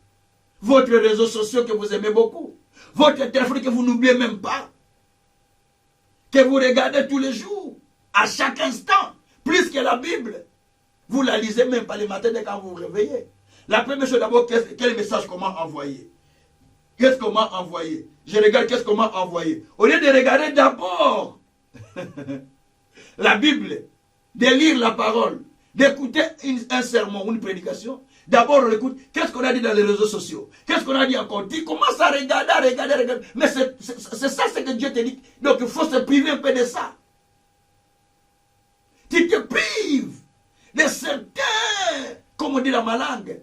Votre réseau social que vous aimez beaucoup. Votre téléphone que vous n'oubliez même pas. Que vous regardez tous les jours. À chaque instant. Plus que la Bible. Vous la lisez même pas le matin dès quand vous vous réveillez. La première chose d'abord, quel message comment envoyer? Qu'est-ce qu'on m'a envoyé? Je regarde qu'est-ce qu'on m'a envoyé. Au lieu de regarder d'abord la Bible, de lire la parole, d'écouter un sermon ou une prédication, d'abord on écoute qu'est-ce qu'on a dit dans les réseaux sociaux. Qu'est-ce qu'on a dit encore? Tu commences à regarder. Mais c'est ça ce que Dieu te dit. Donc il faut se priver un peu de ça. Tu te prives de certains, comme on dit dans ma langue,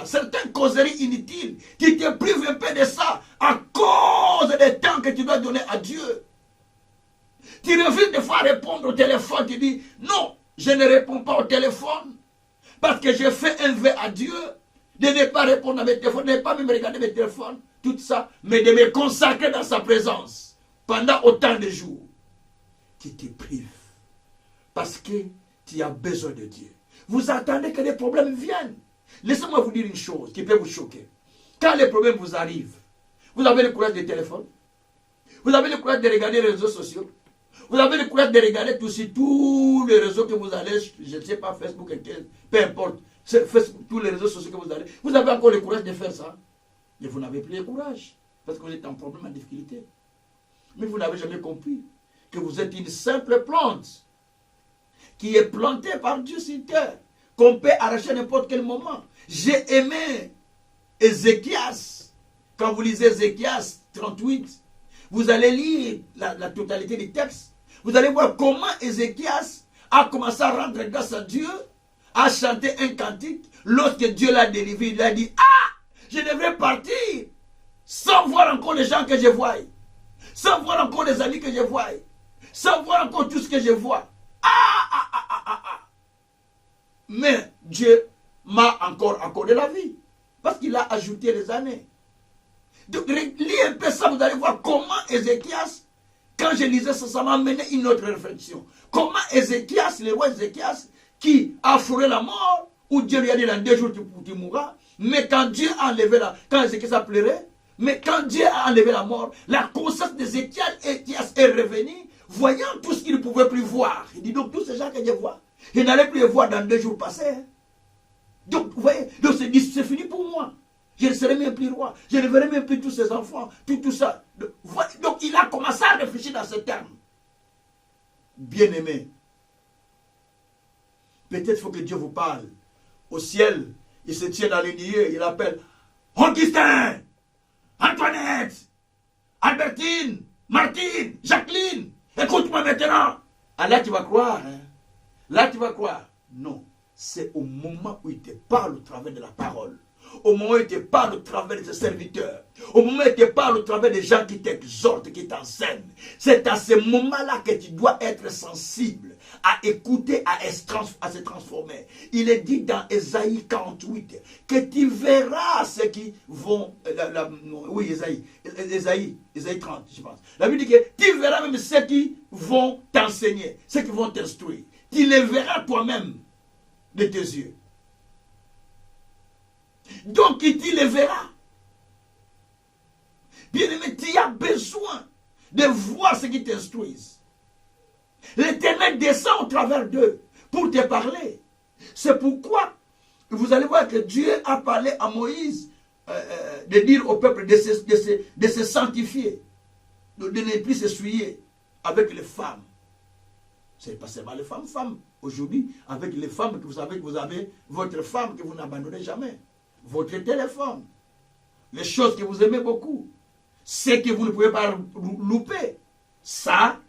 certaines causeries inutiles, qui te privent un peu de ça à cause des temps que tu dois donner à Dieu. Tu refuses de fois répondre au téléphone, tu dis non, je ne réponds pas au téléphone parce que j'ai fait un vœu à Dieu de ne pas répondre à mes téléphones, de ne pas même regarder mes téléphones, tout ça, mais de me consacrer dans sa présence pendant autant de jours. Tu te prives parce que tu as besoin de Dieu. Vous attendez que les problèmes viennent. Laissez-moi vous dire une chose qui peut vous choquer. Quand les problèmes vous arrivent, vous avez le courage du téléphone, vous avez le courage de regarder les réseaux sociaux, vous avez le courage de regarder tous les réseaux que vous allez, je ne sais pas, Facebook, peu importe, Facebook, tous les réseaux sociaux que vous avez encore le courage de faire ça. Mais vous n'avez plus le courage, parce que vous êtes en problème, en difficulté. Mais vous n'avez jamais compris que vous êtes une simple plante qui est plantée par Dieu sur terre, qu'on peut arracher à n'importe quel moment. J'ai aimé Ézéchias. Quand vous lisez Ézéchias 38, vous allez lire la totalité du texte. Vous allez voir comment Ézéchias a commencé à rendre grâce à Dieu, a chanté un cantique. Lorsque Dieu l'a délivré, il a dit, ah, je devrais partir sans voir encore les gens que je vois, sans voir encore les amis que je vois, sans voir encore tout ce que je vois. Mais Dieu m'a encore accordé la vie. Parce qu'il a ajouté les années. Donc, lisez un peu ça, vous allez voir comment Ézéchias, quand je lisais ça, ça m'a amené une autre réflexion. Comment Ézéchias, le roi Ézéchias, qui a fourré la mort, où Dieu lui a dit dans 2 jours tu mourras, mais quand Dieu a enlevé quand Ézéchias a pleuré, mais quand Dieu a enlevé la mort, la conscience d'Ézéchias est revenue, voyant tout ce qu'il ne pouvait plus voir. Il dit donc tous ces gens que je vois, je n'allais plus les voir dans 2 jours passés. Hein. Donc, vous voyez, donc c'est fini pour moi. Je ne serai même plus roi. Je ne verrai même plus tous ces enfants, tout ça. Donc, il a commencé à réfléchir dans ces termes. Bien-aimé, peut-être il faut que Dieu vous parle. Au ciel, il se tient dans les lieux, il appelle Augustin, Antoinette, Albertine, Martine, Jacqueline. Écoute-moi maintenant. Ah, là, tu vas croire. Hein? Là, tu vas croire. Non. C'est au moment où il te parle au travers de la parole. Au moment où il te parle au travers de ses serviteurs. Au moment où il te parle au travers des gens qui t'exhortent, qui t'enseignent. C'est à ce moment-là que tu dois être sensible à écouter, à se transformer. Il est dit dans Ésaïe 48 que tu verras ceux qui vont... oui, Ésaïe 30, je pense. La Bible dit que tu verras même ceux qui vont t'enseigner, ceux qui vont t'instruire. Tu les verras toi-même de tes yeux. Donc, tu les verras. Bien-aimé, tu as besoin de voir ce qui t'instruisent. L'Éternel descend au travers d'eux pour te parler. C'est pourquoi vous allez voir que Dieu a parlé à Moïse de dire au peuple de se sanctifier, de ne plus s'essuyer avec les femmes. Ce n'est pas seulement les femmes. Aujourd'hui, avec les femmes que vous savez que vous avez, votre femme que vous n'abandonnez jamais, votre téléphone, les choses que vous aimez beaucoup, c'est que vous ne pouvez pas louper. Ça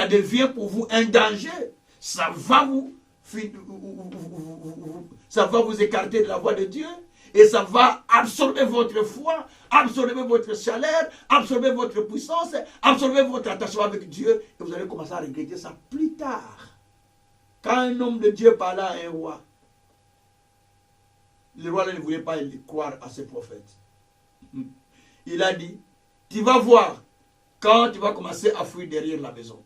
devient pour vous un danger. Ça va vous écarter de la voie de Dieu. Et ça va absorber votre foi, absorber votre chaleur, absorber votre puissance, absorber votre attachement avec Dieu. Et vous allez commencer à regretter ça plus tard. Quand un homme de Dieu parla à un roi, le roi ne voulait pas croire à ses prophètes. Il a dit, tu vas voir quand tu vas commencer à fuir derrière la maison.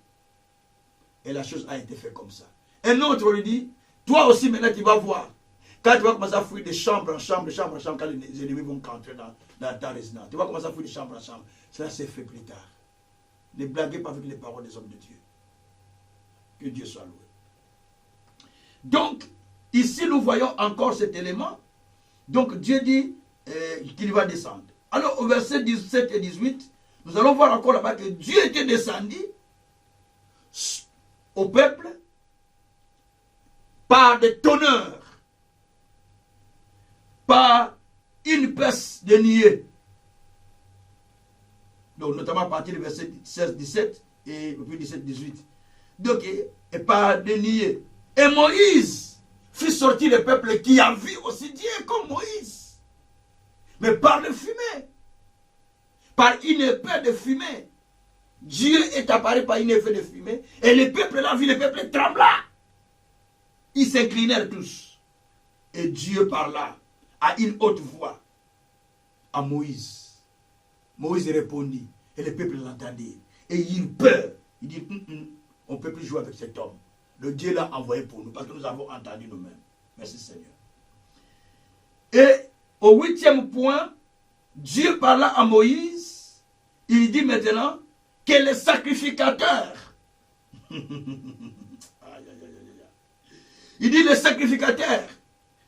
Et la chose a été faite comme ça. Un autre lui dit, toi aussi maintenant tu vas voir. Quand tu vas commencer à fuir de chambre en chambre, de chambre en chambre, quand les ennemis vont rentrer dans ta résidence, tu vas commencer à fuir de chambre en chambre. Cela s'est fait plus tard. Ne blaguez pas avec les paroles des hommes de Dieu. Que Dieu soit loué. Donc, ici nous voyons encore cet élément. Donc Dieu dit qu'il va descendre. Alors au verset 17 et 18, nous allons voir encore là-bas que Dieu était descendu au peuple par des tonneurs, par une peste de nuée. Donc notamment à partir du verset 16-17 et puis 17-18. Donc, et par des nuées. Et Moïse fit sortir le peuple qui a vu aussi Dieu comme Moïse. Mais par le fumée. Par une épée de fumée. Dieu est apparu par une épée de fumée. Et le peuple l'a vu, le peuple trembla. Ils s'inclinèrent tous. Et Dieu parla à une haute voix à Moïse. Moïse répondit. Et le peuple l'entendait. Et il eut peur. Il dit, on ne peut plus jouer avec cet homme. Le Dieu l'a envoyé pour nous, parce que nous avons entendu nous-mêmes. Merci Seigneur. Et au 8e point, Dieu parla à Moïse. Il dit maintenant que les sacrificateurs, il dit les sacrificateurs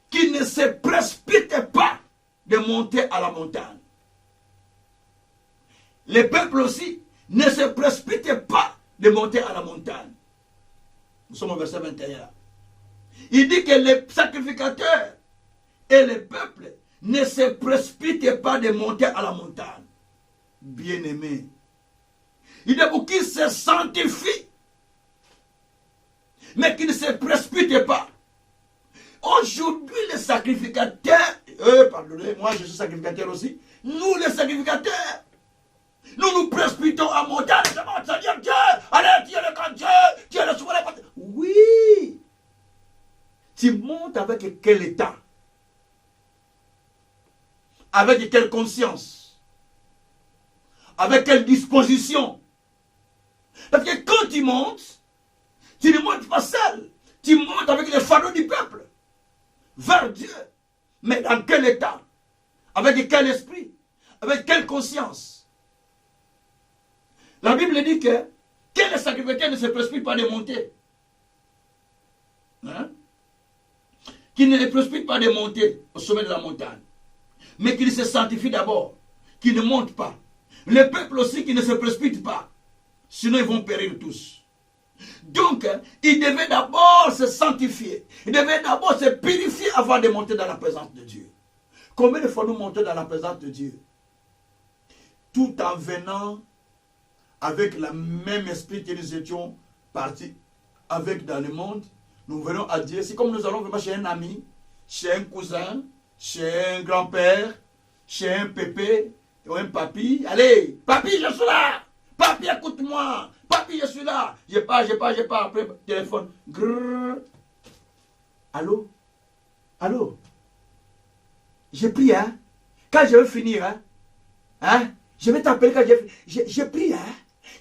qui ne se précipitent pas de monter à la montagne. Les peuples aussi ne se précipitent pas de monter à la montagne. Nous sommes au verset 21. Il dit que les sacrificateurs et les peuples ne se précipitent pas de monter à la montagne. Bien-aimés. Il dit pour qui se sanctifient, mais qui ne se précipitent pas. Aujourd'hui, les sacrificateurs, pardonnez-moi, je suis sacrificateur aussi. Nous, les sacrificateurs, nous précipitons à monter. Seigneur Dieu, allez, Dieu le grand Dieu, Dieu le souverain. Oui. Tu montes avec quel état? Avec quelle conscience? Avec quelle disposition? Parce que quand tu montes, tu ne montes pas seul. Tu montes avec les fardeaux du peuple vers Dieu. Mais dans quel état? Avec quel esprit? Avec quelle conscience? La Bible dit que les sacrificateurs ne se précipitent pas de monter. Hein? Qu'ils ne les précipitent pas de monter au sommet de la montagne. Mais qu'ils se sanctifient d'abord. Qu'ils ne montent pas. Le peuple aussi qui ne se précipite pas. Sinon ils vont périr tous. Donc, ils devaient d'abord se sanctifier. Ils devaient d'abord se purifier avant de monter dans la présence de Dieu. Combien de fois nous montons dans la présence de Dieu? Tout en venant avec le même esprit que nous étions partis avec dans le monde, nous venons à Dieu. C'est comme nous allons vraiment chez un ami, chez un cousin, chez un grand-père, chez un pépé ou un papy. Allez, papy, je suis là. Papy, écoute-moi. Papy, je suis là. J'ai pas. Après, téléphone. Grrr. Allô? Allô? J'ai pris, hein? Quand je vais finir, hein? Je vais t'appeler quand j'ai pris, hein?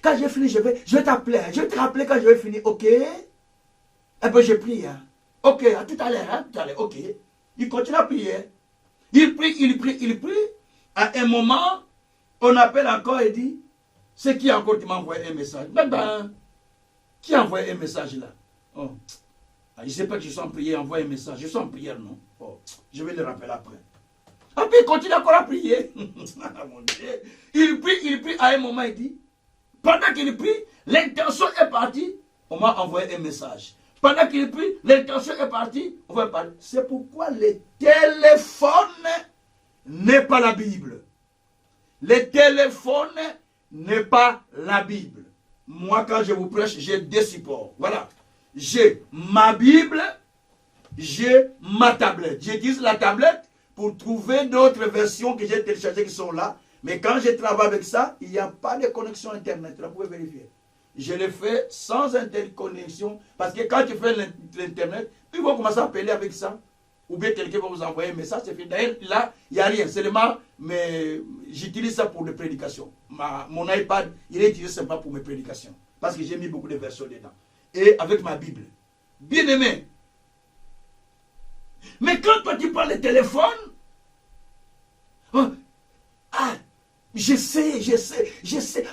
Quand j'ai fini, je vais t'appeler. Je vais te rappeler quand je vais finir, ok? Eh bien, j'ai prié. Hein? Ok, à tout à l'heure, hein? Tout à l'heure, ok. Il continue à prier. Il prie. À un moment, on appelle encore et dit, c'est qui encore qui m'a envoyé un message? Ben, qui a envoyé un message là? Oh. Je ne sais pas que je suis en prière, envoie un message. Je suis en prière, non? Oh. Je vais le rappeler après. Et puis il continue encore à prier. Mon Dieu. Il prie, à un moment, il dit, pendant qu'il prie, l'intention est partie, on m'a envoyé un message. Pendant qu'il prie, l'intention est partie, on va parler. C'est pourquoi le téléphone n'est pas la Bible. Le téléphone n'est pas la Bible. Moi, quand je vous prêche, j'ai deux supports. Voilà. J'ai ma Bible, j'ai ma tablette. J'utilise la tablette pour trouver d'autres versions que j'ai téléchargées qui sont là. Mais quand je travaille avec ça, il n'y a pas de connexion Internet. Là, vous pouvez vérifier. Je le fais sans interconnexion. Parce que quand tu fais l'Internet, ils vont commencer à appeler avec ça. Ou bien quelqu'un va vous envoyer un message. C'est fait. D'ailleurs, là, il n'y a rien. Seulement, mais j'utilise ça pour les prédications. Mon iPad, il est utilisé seulement pour mes prédications. Parce que j'ai mis beaucoup de versions dedans. Et avec ma Bible. Bien aimé. Mais quand toi tu prends le téléphone, je sais.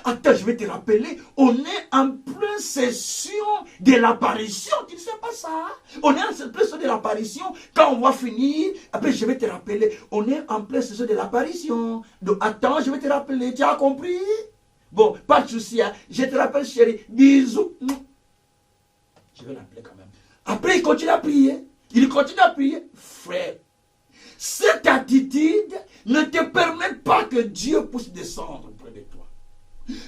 Attends, je vais te rappeler. On est en pleine session de l'apparition. Tu ne sais pas ça? On est en pleine session de l'apparition. Quand on va finir, après je vais te rappeler. On est en pleine session de l'apparition. Donc attends, je vais te rappeler. Tu as compris? Bon, pas de souci. Hein. Je te rappelle, chérie. Bisous. Je vais l'appeler quand même. Après, il continue à prier. Il continue à prier. Frère, cette attitude ne te permet pas que Dieu puisse descendre près de toi.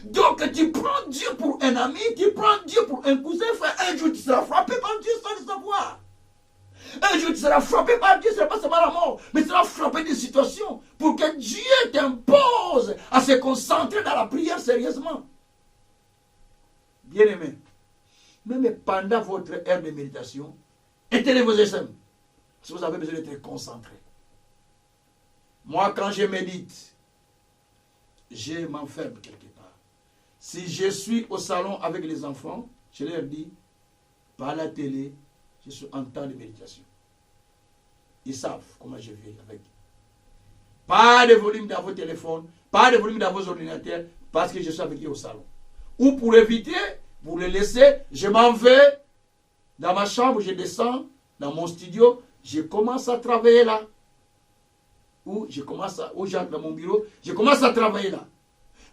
Donc, tu prends Dieu pour un ami, tu prends Dieu pour un cousin, frère. Un jour, tu seras frappé par Dieu sans le savoir. Un jour, tu seras frappé par Dieu, ce n'est pas seulement la mort, mais tu seras frappé d'une situation pour que Dieu t'impose à se concentrer dans la prière sérieusement. Bien-aimé, même pendant votre heure de méditation, éteignez vos SM. Si vous avez besoin d'être concentré. Moi, quand je médite, je m'enferme quelque part. Si je suis au salon avec les enfants, je leur dis, par la télé, je suis en temps de méditation. Ils savent comment je vis avec. Pas de volume dans vos téléphones, pas de volume dans vos ordinateurs, parce que je suis avec eux au salon. Ou pour éviter, pour les laisser, je m'en vais dans ma chambre, je descends dans mon studio, je commence à travailler là. Ou j'entre dans mon bureau, je commence à travailler là.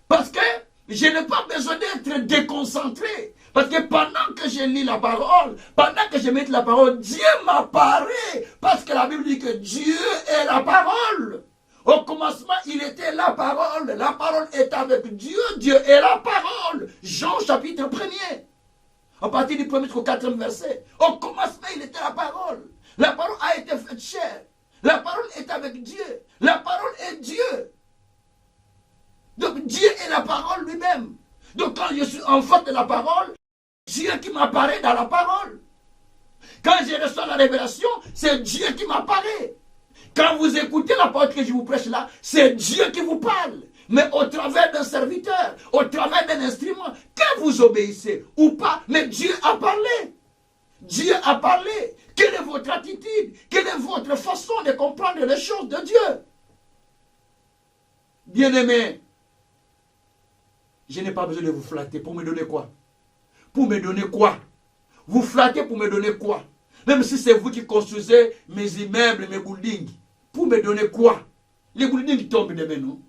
Parce que je n'ai pas besoin d'être déconcentré. Parce que pendant que je lis la parole, pendant que je médite la parole, Dieu m'apparaît. Parce que la Bible dit que Dieu est la parole. Au commencement, il était la parole. La parole est avec Dieu. Dieu est la parole. Jean chapitre 1er. À partir du 1er jusqu'au 4e verset. Au commencement, il était la parole. La parole a été faite chair. La parole est avec Dieu. La parole est Dieu. Donc Dieu est la parole lui-même. Donc quand je suis enfant de la parole, Dieu qui m'apparaît dans la parole. Quand je reçois la révélation, c'est Dieu qui m'apparaît. Quand vous écoutez la parole que je vous prêche là, c'est Dieu qui vous parle. Mais au travers d'un serviteur, au travers d'un instrument, que vous obéissez ou pas, mais Dieu a parlé. Dieu a parlé. Quelle est votre attitude? Quelle est votre façon de comprendre les choses de Dieu? Bien-aimé, je n'ai pas besoin de vous flatter. Pour me donner quoi? Pour me donner quoi? Vous flattez pour me donner quoi? Même si c'est vous qui construisez mes immeubles, mes buildings. Pour me donner quoi? Les buildings tombent demain, non?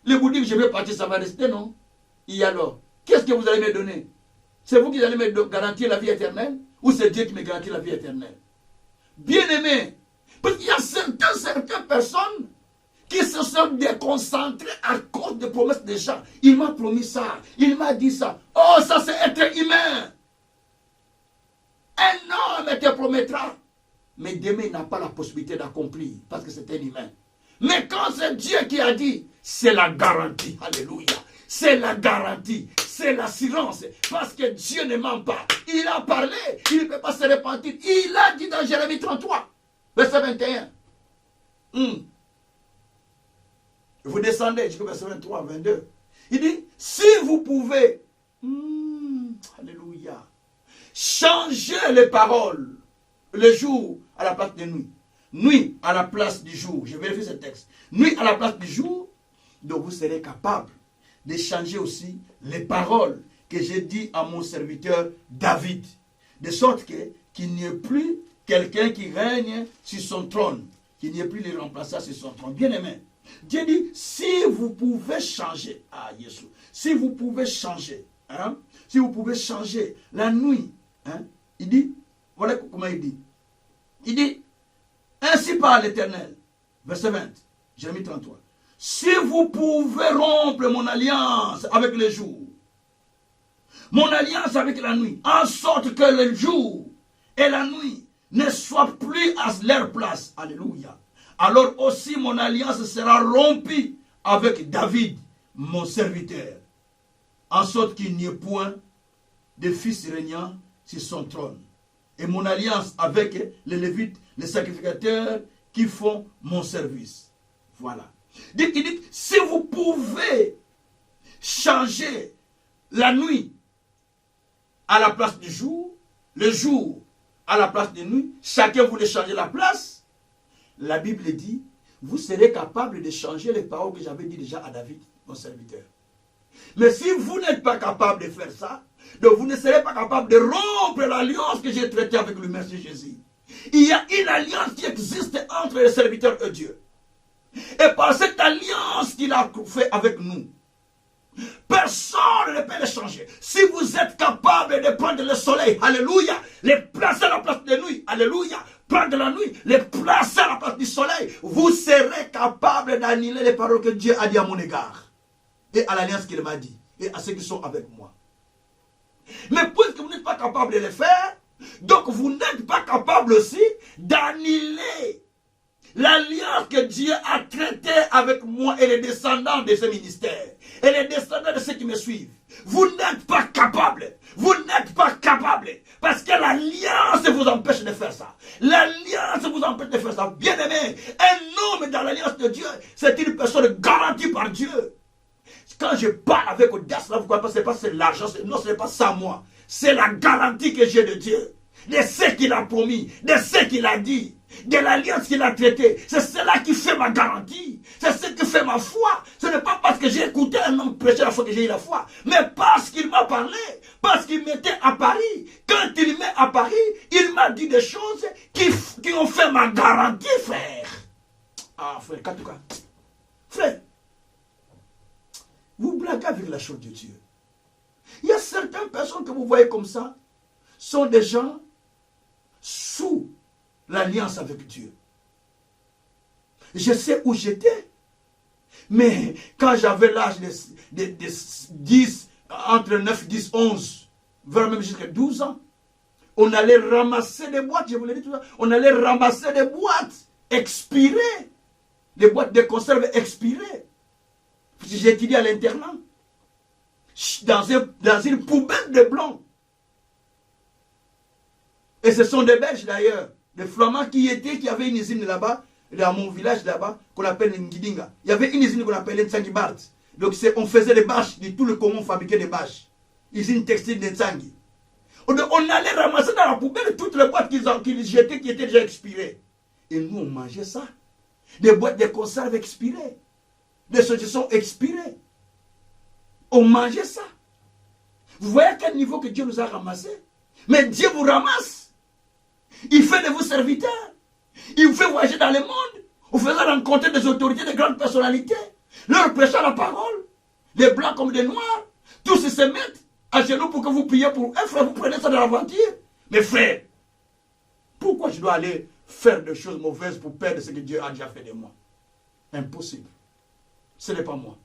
Les buildings, je vais partir, ça va rester, non? Et alors, qu'est-ce que vous allez me donner? C'est vous qui allez me garantir la vie éternelle? Ou c'est Dieu qui me garantit la vie éternelle? Bien-aimé, parce qu'il y a certaines personnes qui se sont déconcentrées à cause des promesses des gens. Il m'a promis ça, il m'a dit ça. Oh, ça c'est être humain. Un homme te promettra. Mais demain, il n'a pas la possibilité d'accomplir parce que c'est un humain. Mais quand c'est Dieu qui a dit, c'est la garantie. Alléluia. C'est la garantie. C'est l'assurance. Parce que Dieu ne ment pas. Il a parlé. Il ne peut pas se repentir. Il a dit dans Jérémie 33, verset 21. Vous descendez jusqu'au verset 23, 22. Il dit, si vous pouvez, alléluia, changer les paroles, le jour à la place de nuit, nuit à la place du jour, je vérifie ce texte, nuit à la place du jour, donc vous serez capable de changer aussi les paroles que j'ai dit à mon serviteur David, de sorte qu'il n'y ait plus quelqu'un qui règne sur son trône, qu'il n'y ait plus les remplaçants sur son trône. Bien aimé, Dieu dit, si vous pouvez changer, Jésus, si vous pouvez changer, si vous pouvez changer la nuit, il dit, voilà comment il dit. Il dit, ainsi parle l'Éternel, verset 20, Jérémie 33. si vous pouvez rompre mon alliance avec le jour, mon alliance avec la nuit, en sorte que le jour et la nuit ne soient plus à leur place, alléluia, alors aussi mon alliance sera rompue avec David, mon serviteur, en sorte qu'il n'y ait point de fils régnant sur son trône. Et mon alliance avec les Lévites, les sacrificateurs qui font mon service. Voilà. Il dit, si vous pouvez changer la nuit à la place du jour, le jour à la place de nuit, chacun voulait changer la place, la Bible dit, vous serez capable de changer les paroles que j'avais dit déjà à David, mon serviteur. Mais si vous n'êtes pas capable de faire ça, donc vous ne serez pas capable de rompre l'alliance que j'ai traitée avec le Merci Jésus. Il y a une alliance qui existe entre les serviteurs et Dieu. Et par cette alliance qu'il a fait avec nous, personne ne peut le changer. Si vous êtes capable de prendre le soleil, alléluia, les placer à la place de nuit, alléluia, prendre la nuit, les placer à la place du soleil, vous serez capable d'annuler les paroles que Dieu a dit à mon égard. Et à l'alliance qu'il m'a dit. Et à ceux qui sont avec moi. Mais puisque vous n'êtes pas capable de le faire, donc vous n'êtes pas capable aussi d'annuler l'alliance que Dieu a traitée avec moi et les descendants de ce ministère. Et les descendants de ceux qui me suivent. Vous n'êtes pas capable. Vous n'êtes pas capable. Parce que l'alliance vous empêche de faire ça. L'alliance vous empêche de faire ça. Bien aimé, un homme dans l'alliance de Dieu, c'est une personne garantie par Dieu. Quand je parle avec audace, là, vous ne comprenez pas, c'est l'argent, non, ce n'est pas ça moi. C'est la garantie que j'ai de Dieu. De ce qu'il a promis, de ce qu'il a dit, de l'alliance qu'il a traitée. C'est cela qui fait ma garantie. C'est ce qui fait ma foi. Ce n'est pas parce que j'ai écouté un homme prêcher la foi que j'ai eu la foi, mais parce qu'il m'a parlé, parce qu'il m'était à Paris. Quand il m'est à Paris, il m'a dit des choses qui ont fait ma garantie, frère. Ah, frère, en tout cas, frère, vous blaguez avec la chose de Dieu. Il y a certaines personnes que vous voyez comme ça, sont des gens sous l'alliance avec Dieu. Je sais où j'étais, mais quand j'avais l'âge de 10, entre 9, 10, 11, vers même jusqu'à 12 ans, on allait ramasser des boîtes, je vous l'ai dit tout ça, on allait ramasser des boîtes expirées, des boîtes de conserve expirées. J'ai étudié à l'internat, dans une poubelle de blanc. Et ce sont des Belges d'ailleurs, des Flamands qui avaient une usine là-bas, dans mon village là-bas, qu'on appelle Ngidinga. Il y avait une usine qu'on appelait Ntsangi Bart. Donc on faisait des bâches, de tout le Congo, on fabriquait des bâches. Usine textile de Ntsangi. On allait ramasser dans la poubelle toutes les boîtes qu'ils jetaient qui étaient déjà expirées. Et nous, on mangeait ça. Des boîtes de conserve expirées. Des saucissons expirés. On mangeait ça. Vous voyez à quel niveau que Dieu nous a ramassés. Mais Dieu vous ramasse. Il fait de vous serviteurs. Il vous fait voyager dans le monde. Vous faisant rencontrer des autorités, de grandes personnalités. Leur prêchant la parole. Les blancs comme des noirs. Tous ils se mettent à genoux pour que vous priez pour eux. Frère, vous prenez ça de l'aventure. Mais frère, pourquoi je dois aller faire des choses mauvaises pour perdre ce que Dieu a déjà fait de moi? Impossible. Ce n'est pas moi.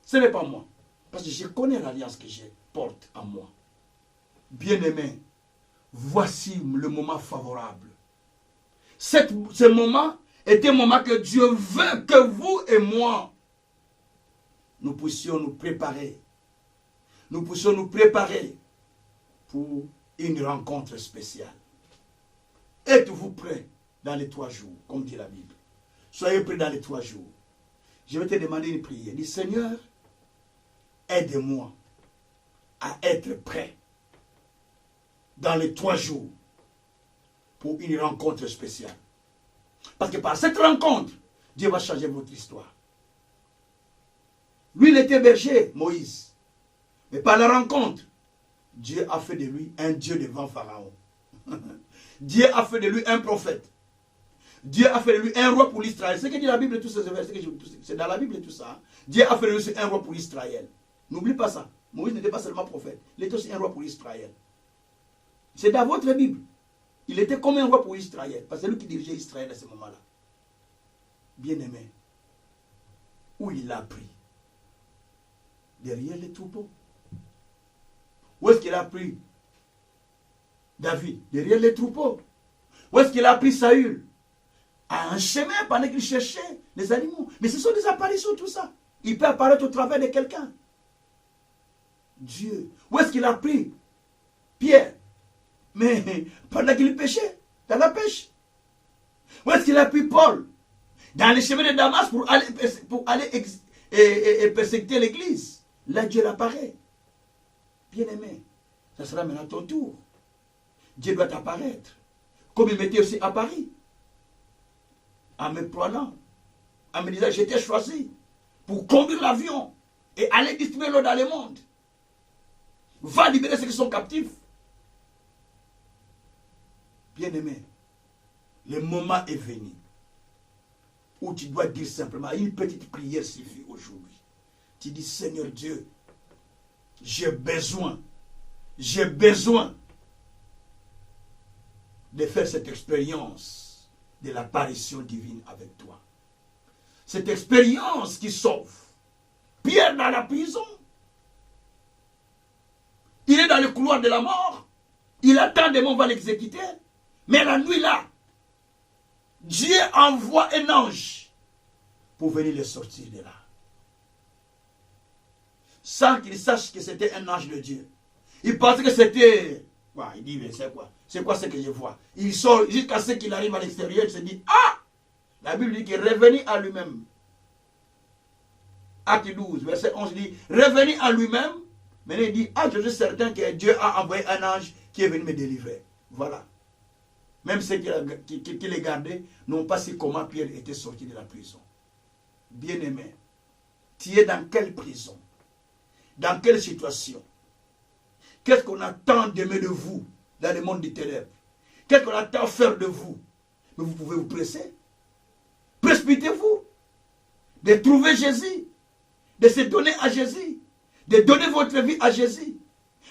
Ce n'est pas moi. Parce que je connais l'alliance que je porte en moi. Bien-aimé, voici le moment favorable. Ce moment est un moment que Dieu veut que vous et moi, nous puissions nous préparer. Nous puissions nous préparer pour une rencontre spéciale. Êtes-vous prêts dans les 3 jours, comme dit la Bible? Soyez prêts dans les 3 jours. Je vais te demander une prière. Dis, Seigneur, aide-moi à être prêt dans les 3 jours pour une rencontre spéciale. Parce que par cette rencontre, Dieu va changer votre histoire. Lui, il était berger, Moïse. Mais par la rencontre, Dieu a fait de lui un Dieu devant Pharaon. Dieu a fait de lui un prophète. Dieu a fait de lui un roi pour l'Israël. C'est ce que dit la Bible, tous ces versets, c'est dans la Bible tout ça. Dieu a fait de lui un roi pour l'Israël. N'oublie pas ça. Moïse n'était pas seulement prophète. Il était aussi un roi pour l'Israël. C'est dans votre Bible. Il était comme un roi pour Israël. Parce que c'est lui qui dirigeait Israël à ce moment-là. Bien-aimé. Où il l'a pris? Derrière les troupeaux. Où est-ce qu'il a pris David? Derrière les troupeaux. Où est-ce qu'il a pris Saül? À un chemin pendant qu'il cherchait les animaux. Mais ce sont des apparitions, tout ça. Il peut apparaître au travers de quelqu'un. Dieu. Où est-ce qu'il a pris Pierre? Mais pendant qu'il pêchait, dans la pêche. Où est-ce qu'il a pris Paul? Dans les chemins de Damas pour aller persécuter l'église. Là, Dieu apparaît. Bien-aimé, ça sera maintenant ton tour. Dieu doit apparaître. Comme il m'était aussi à Paris. En me prenant, en me disant, j'étais choisi pour conduire l'avion et aller distribuer l'eau dans le monde. Va libérer ceux qui sont captifs. Bien-aimé, le moment est venu où tu dois dire simplement, une petite prière suffit aujourd'hui. Tu dis, Seigneur Dieu, j'ai besoin de faire cette expérience de l'apparition divine avec toi. Cette expérience qui sauve. Pierre dans la prison. Il est dans le couloir de la mort. Il attend des mots, va l'exécuter. Mais la nuit là, Dieu envoie un ange pour venir le sortir de là. Sans qu'il sache que c'était un ange de Dieu. Il pensait que c'était... Il dit, mais c'est quoi? C'est quoi ce que je vois? Il sort jusqu'à ce qu'il arrive à l'extérieur, il se dit, ah! La Bible dit qu'il est revenu à lui-même. Acte 12, verset 11 dit, revenu à lui-même. Maintenant il dit, ah, je suis certain que Dieu a envoyé un ange qui est venu me délivrer. Voilà. Même ceux qui les gardaient n'ont pas su comment Pierre était sorti de la prison. Bien-aimé, tu es dans quelle prison? Dans quelle situation? Qu'est-ce qu'on attend d'aimer de vous dans le monde des ténèbres? Qu'est-ce qu'on attend faire de vous? Mais vous pouvez vous presser. Précipitez-vous. De trouver Jésus. De se donner à Jésus. De donner votre vie à Jésus.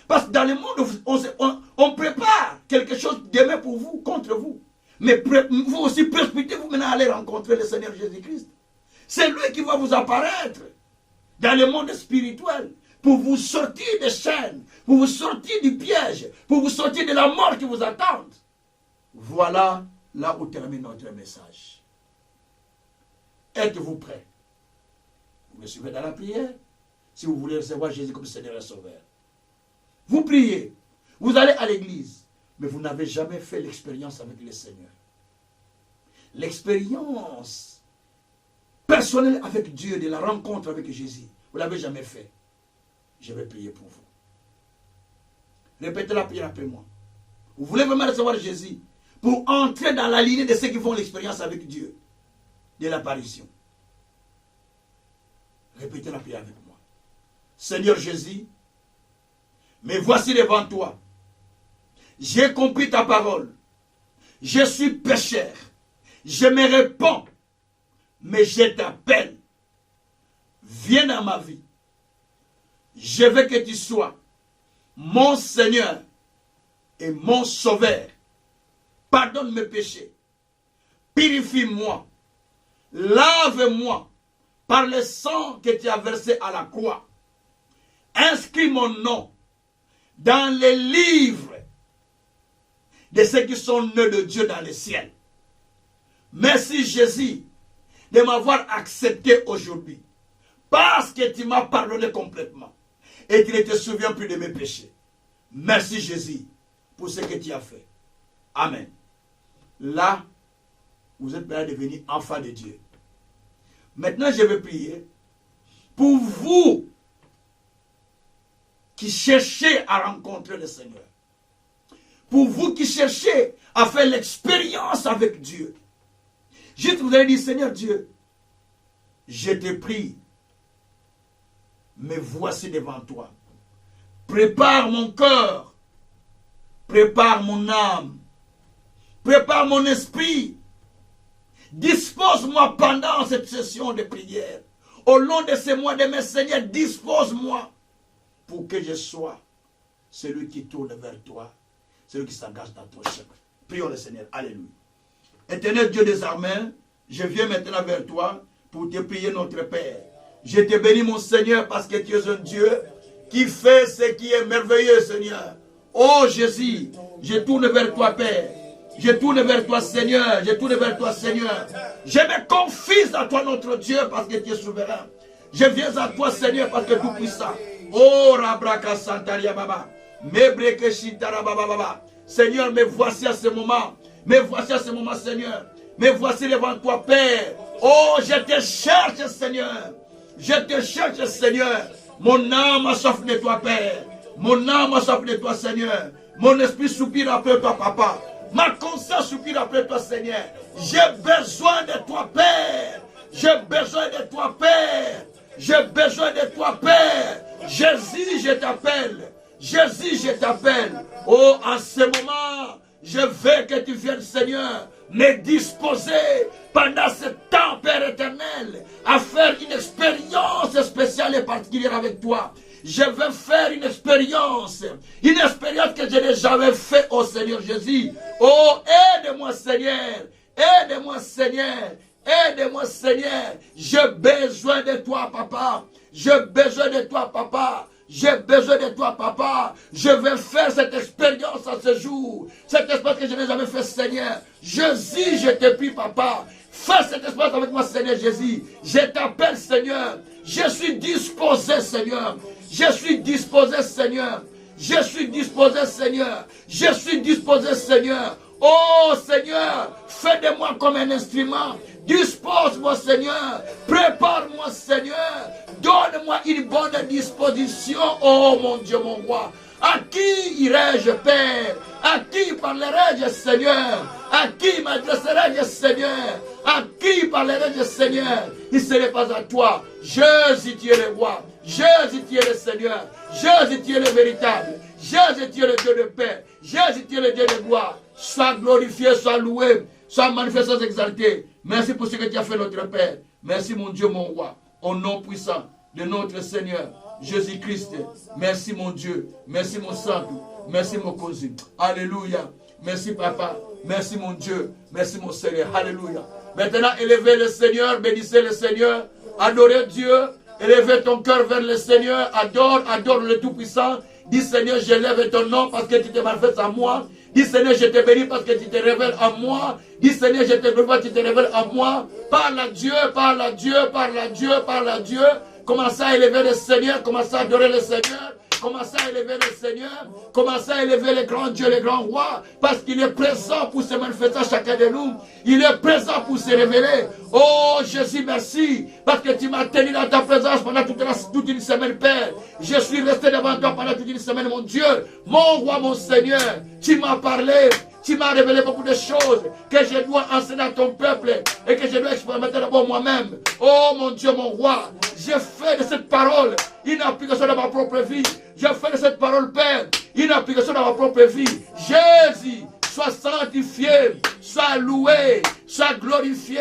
Parce que dans le monde, on prépare quelque chose d'aimer pour vous, contre vous. Mais vous aussi précipitez-vous maintenant à aller rencontrer le Seigneur Jésus-Christ. C'est lui qui va vous apparaître dans le monde spirituel pour vous sortir des chaînes, pour vous sortir du piège, pour vous sortir de la mort qui vous attend. Voilà là où termine notre message. Êtes-vous prêts? Vous me suivez dans la prière? Si vous voulez recevoir Jésus comme Seigneur et Sauveur. Vous priez, vous allez à l'église, mais vous n'avez jamais fait l'expérience avec le Seigneur. L'expérience personnelle avec Dieu, de la rencontre avec Jésus, vous ne l'avez jamais fait. Je vais prier pour vous. Répétez la prière après moi. Vous voulez vraiment recevoir Jésus pour entrer dans la lignée de ceux qui font l'expérience avec Dieu, de l'apparition. Répétez la prière avec moi. Seigneur Jésus, me voici devant toi. J'ai compris ta parole. Je suis pécheur. Je me répands. Mais je t'appelle. Viens dans ma vie. Je veux que tu sois mon Seigneur et mon Sauveur. Pardonne mes péchés. Purifie-moi. Lave-moi par le sang que tu as versé à la croix. Inscris mon nom dans les livres de ceux qui sont nés de Dieu dans le ciel. Merci Jésus de m'avoir accepté aujourd'hui. Parce que tu m'as pardonné complètement. Et tu ne te souviens plus de mes péchés. Merci Jésus pour ce que tu as fait. Amen. Là, vous êtes prêts à devenir enfant de Dieu. Maintenant, je vais prier pour vous qui cherchez à rencontrer le Seigneur. Pour vous qui cherchez à faire l'expérience avec Dieu. Juste vous allez dire, Seigneur Dieu, je te prie, me voici devant toi. Prépare mon cœur, prépare mon âme, prépare mon esprit. Dispose-moi pendant cette session de prière. Au long de ces mois de mes Seigneur, dispose-moi pour que je sois celui qui tourne vers toi, celui qui s'engage dans ton chemin. Prions le Seigneur. Alléluia. Éternel Dieu des armées, je viens maintenant vers toi pour te prier, notre Père. Je te bénis, mon Seigneur, parce que tu es un Dieu qui fait ce qui est merveilleux, Seigneur. Oh Jésus, je tourne vers toi, Père. Je tourne vers toi, Seigneur. Je tourne vers toi, Seigneur. Je me confie à toi, notre Dieu, parce que tu es souverain. Je viens à toi, Seigneur, parce que tu es puissant. Oh, Rabraka Santaria Baba. Mebreke Shintara Baba Baba. Seigneur, me voici à ce moment. Me voici à ce moment, Seigneur. Me voici devant toi, Père. Oh, je te cherche, Seigneur. Je te cherche, Seigneur. Mon âme a soif de toi, Père. Mon âme a soif de toi, Seigneur. Mon esprit soupire après toi, Papa. Ma conscience soupire après toi, Seigneur. J'ai besoin de toi, Père. J'ai besoin de toi, Père. J'ai besoin de toi, Père. Jésus, je t'appelle. Jésus, je t'appelle. Oh, en ce moment, je veux que tu viennes, Seigneur, me disposer pendant ce temps, Père éternel, à faire une expérience spéciale et particulière avec toi. Je veux faire une expérience que je n'ai jamais fait au Seigneur Jésus. Oh, aide-moi, Seigneur. Aide-moi, Seigneur. Aide-moi, Seigneur. J'ai besoin de toi, Papa. J'ai besoin de toi, Papa. J'ai besoin de toi, Papa. Je vais faire cette expérience à ce jour. Cette expérience que je n'ai jamais fait, Seigneur. Jésus, je te prie, Papa. Fais cette expérience avec moi, Seigneur Jésus. Je t'appelle, Seigneur. Je suis disposé, Seigneur. Je suis disposé, Seigneur. Je suis disposé, Seigneur. Je suis disposé, Seigneur. Oh, Seigneur, fais de moi comme un instrument. Dispose-moi, Seigneur. Prépare-moi, Seigneur. Donne-moi une bonne disposition. Oh, mon Dieu, mon roi. À qui irai-je, Père? À qui parlerai-je, Seigneur? À qui m'adresserai-je, Seigneur? À qui parlerai-je, Seigneur? Il ne serait pas à toi. Jésus, tu es le roi. Jésus, tu es le Seigneur. Jésus, tu es le véritable. Jésus, tu es le Dieu de paix. Jésus, tu es le Dieu de gloire. Sois glorifié, sois loué, sois manifesté, sois exalté. Merci pour ce que tu as fait, notre Père. Merci, mon Dieu, mon roi. Au nom puissant de notre Seigneur Jésus-Christ. Merci, mon Dieu. Merci, mon Saint. Merci, mon cousin. Alléluia. Merci, Papa. Merci, mon Dieu. Merci, mon Seigneur. Alléluia. Maintenant, élevez le Seigneur. Bénissez le Seigneur. Adorez Dieu. Élevez ton cœur vers le Seigneur. Adore le Tout-Puissant. Dis, Seigneur, je lève ton nom parce que tu te manifestes à moi. Dis, Seigneur, je te bénis parce que tu te révèles à moi. Dis, Seigneur, je te bénis parce que tu te révèles à moi. Parle à Dieu, parle à Dieu, parle à Dieu, parle à Dieu. Commencez à élever le Seigneur, commencez à adorer le Seigneur. Commencez à élever le Seigneur. Commencez à élever le grand Dieu, le grand roi. Parce qu'il est présent pour se manifester à chacun de nous. Il est présent pour se révéler. Oh Jésus, merci. Parce que tu m'as tenu dans ta présence pendant toute une semaine, Père. Je suis resté devant toi pendant toute une semaine, mon Dieu. Mon roi, mon Seigneur. Tu m'as parlé. Tu m'as révélé beaucoup de choses que je dois enseigner à ton peuple et que je dois expérimenter d'abord moi-même. Oh mon Dieu, mon roi, j'ai fait de cette parole une application dans ma propre vie. J'ai fait de cette parole, Père, une application dans ma propre vie. Jésus, sois sanctifié, sois loué, sois glorifié,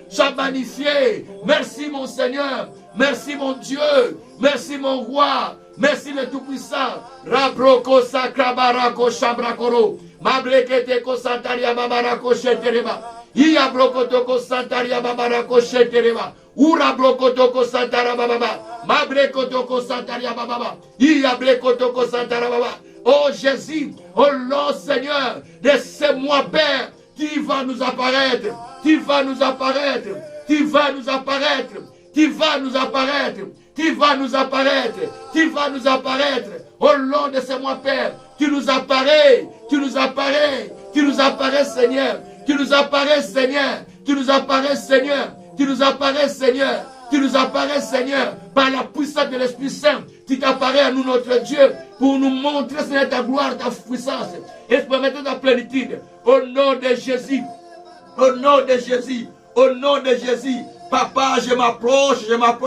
sois magnifié. Merci mon Seigneur, merci mon Dieu, merci mon roi, merci le Tout-Puissant. Rabroko sakrabarako shabrakoro. Mablekete ko santaria babarako shetereba. Iya brokoto ko santaria babarako shetereba. Ura brokoto ko santara bababa. Mabrekoto ko santaria bababa. Iya brekoto ko santara baba. Oh Jésus, oh Lord Seigneur, de ce mois, Père, tu vas nous apparaître. Tu vas nous apparaître. Tu vas nous apparaître. Tu vas nous apparaître. Tu vas nous apparaître. Tu vas nous apparaître. Au long de ce mois, Père, tu nous apparais. Tu nous apparais. Tu nous apparais, Seigneur. Tu nous apparais, Seigneur. Tu nous apparais, Seigneur. Tu nous apparais, Seigneur. Tu nous apparais, Seigneur. Par la puissance de l'Esprit Saint, tu t'apparais à nous, notre Dieu, pour nous montrer, Seigneur, ta gloire, ta puissance. Et pour mettre ta plénitude. Au nom de Jésus. Au nom de Jésus. Au nom de Jésus. Papa, je m'approche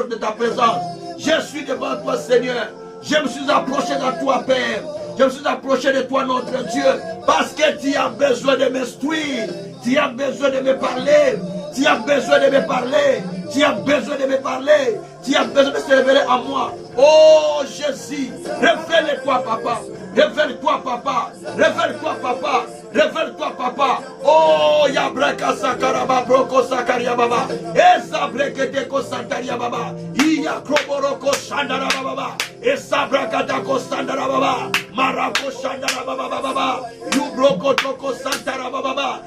de ta présence. Je suis devant toi, Seigneur. Je me suis approché de toi, Père. Je me suis approché de toi, notre Dieu, parce que tu as besoin de m'instruire. Tu as besoin de me parler. Tu as besoin de me parler. Tu as besoin de me parler. Tu as besoin de se révéler à moi. Oh Jésus, révèle-toi, Papa. Révèle-toi, Papa. Révèle-toi, Papa. Révèle-toi, Papa. Oh, Yabraka Sakaraba, Broko Sakaria Baba. Esa Brekete Ko Santaria Baba. Iya kroboroko shandara baba. Esabrakatako sandara baba. Marako shandara baba. Yubroko toko santara baba.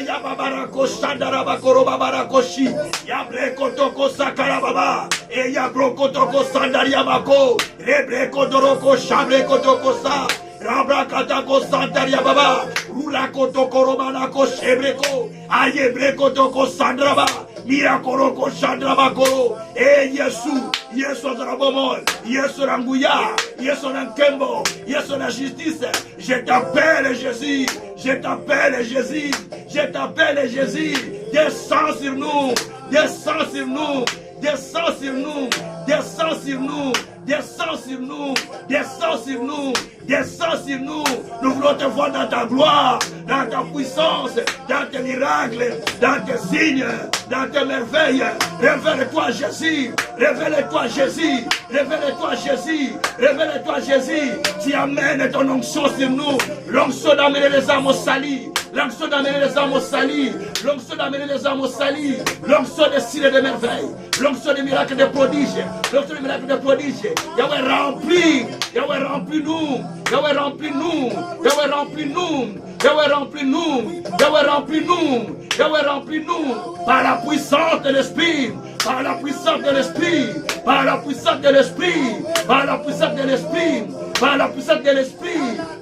Ya babarako shandara bakoro babarakoshi. Ya breko toko sakara baba. Ya broko toko sandaria bako. Rebreko doroko shabreko toko sa. Rabrakatako santaria baba. Rulako toko romanako shebreko. Ayebreko toko sandraba. Mirakoroko Chandrabakoro, Yesu Zarabomol, Yesu Ranguya, Yesu Nankembo, Yesu la justice. Je t'appelle Jésus, je t'appelle Jésus, je t'appelle Jésus. Descends sur nous, descends sur nous, descends sur nous, descends sur nous, descends sur nous, descends sur nous, descends sur nous. Nous voulons te voir dans ta gloire, dans ta puissance, dans tes miracles, dans tes signes, dans tes merveilles. Révèle-toi Jésus, révèle-toi Jésus, révèle-toi Jésus, révèle-toi Jésus. Tu amènes ton onction sur nous, l'onction d'amener les âmes au salut, l'onction d'amener les âmes au salut, l'onction d'amener les âmes au salut, l'onction des signes et des merveilles, l'onction des miracles, des prodiges, l'onction des miracles, des prodiges. Yahweh remplis, Yahweh remplis-nous, Yahweh remplis-nous, Yahweh remplis-nous, Yahweh remplis-nous, Yahweh remplis-nous, Yahweh remplis-nous, par la puissance de l'Esprit, par la puissance de l'Esprit, par la puissance de l'Esprit, par la puissance de l'Esprit, par la puissance de l'Esprit,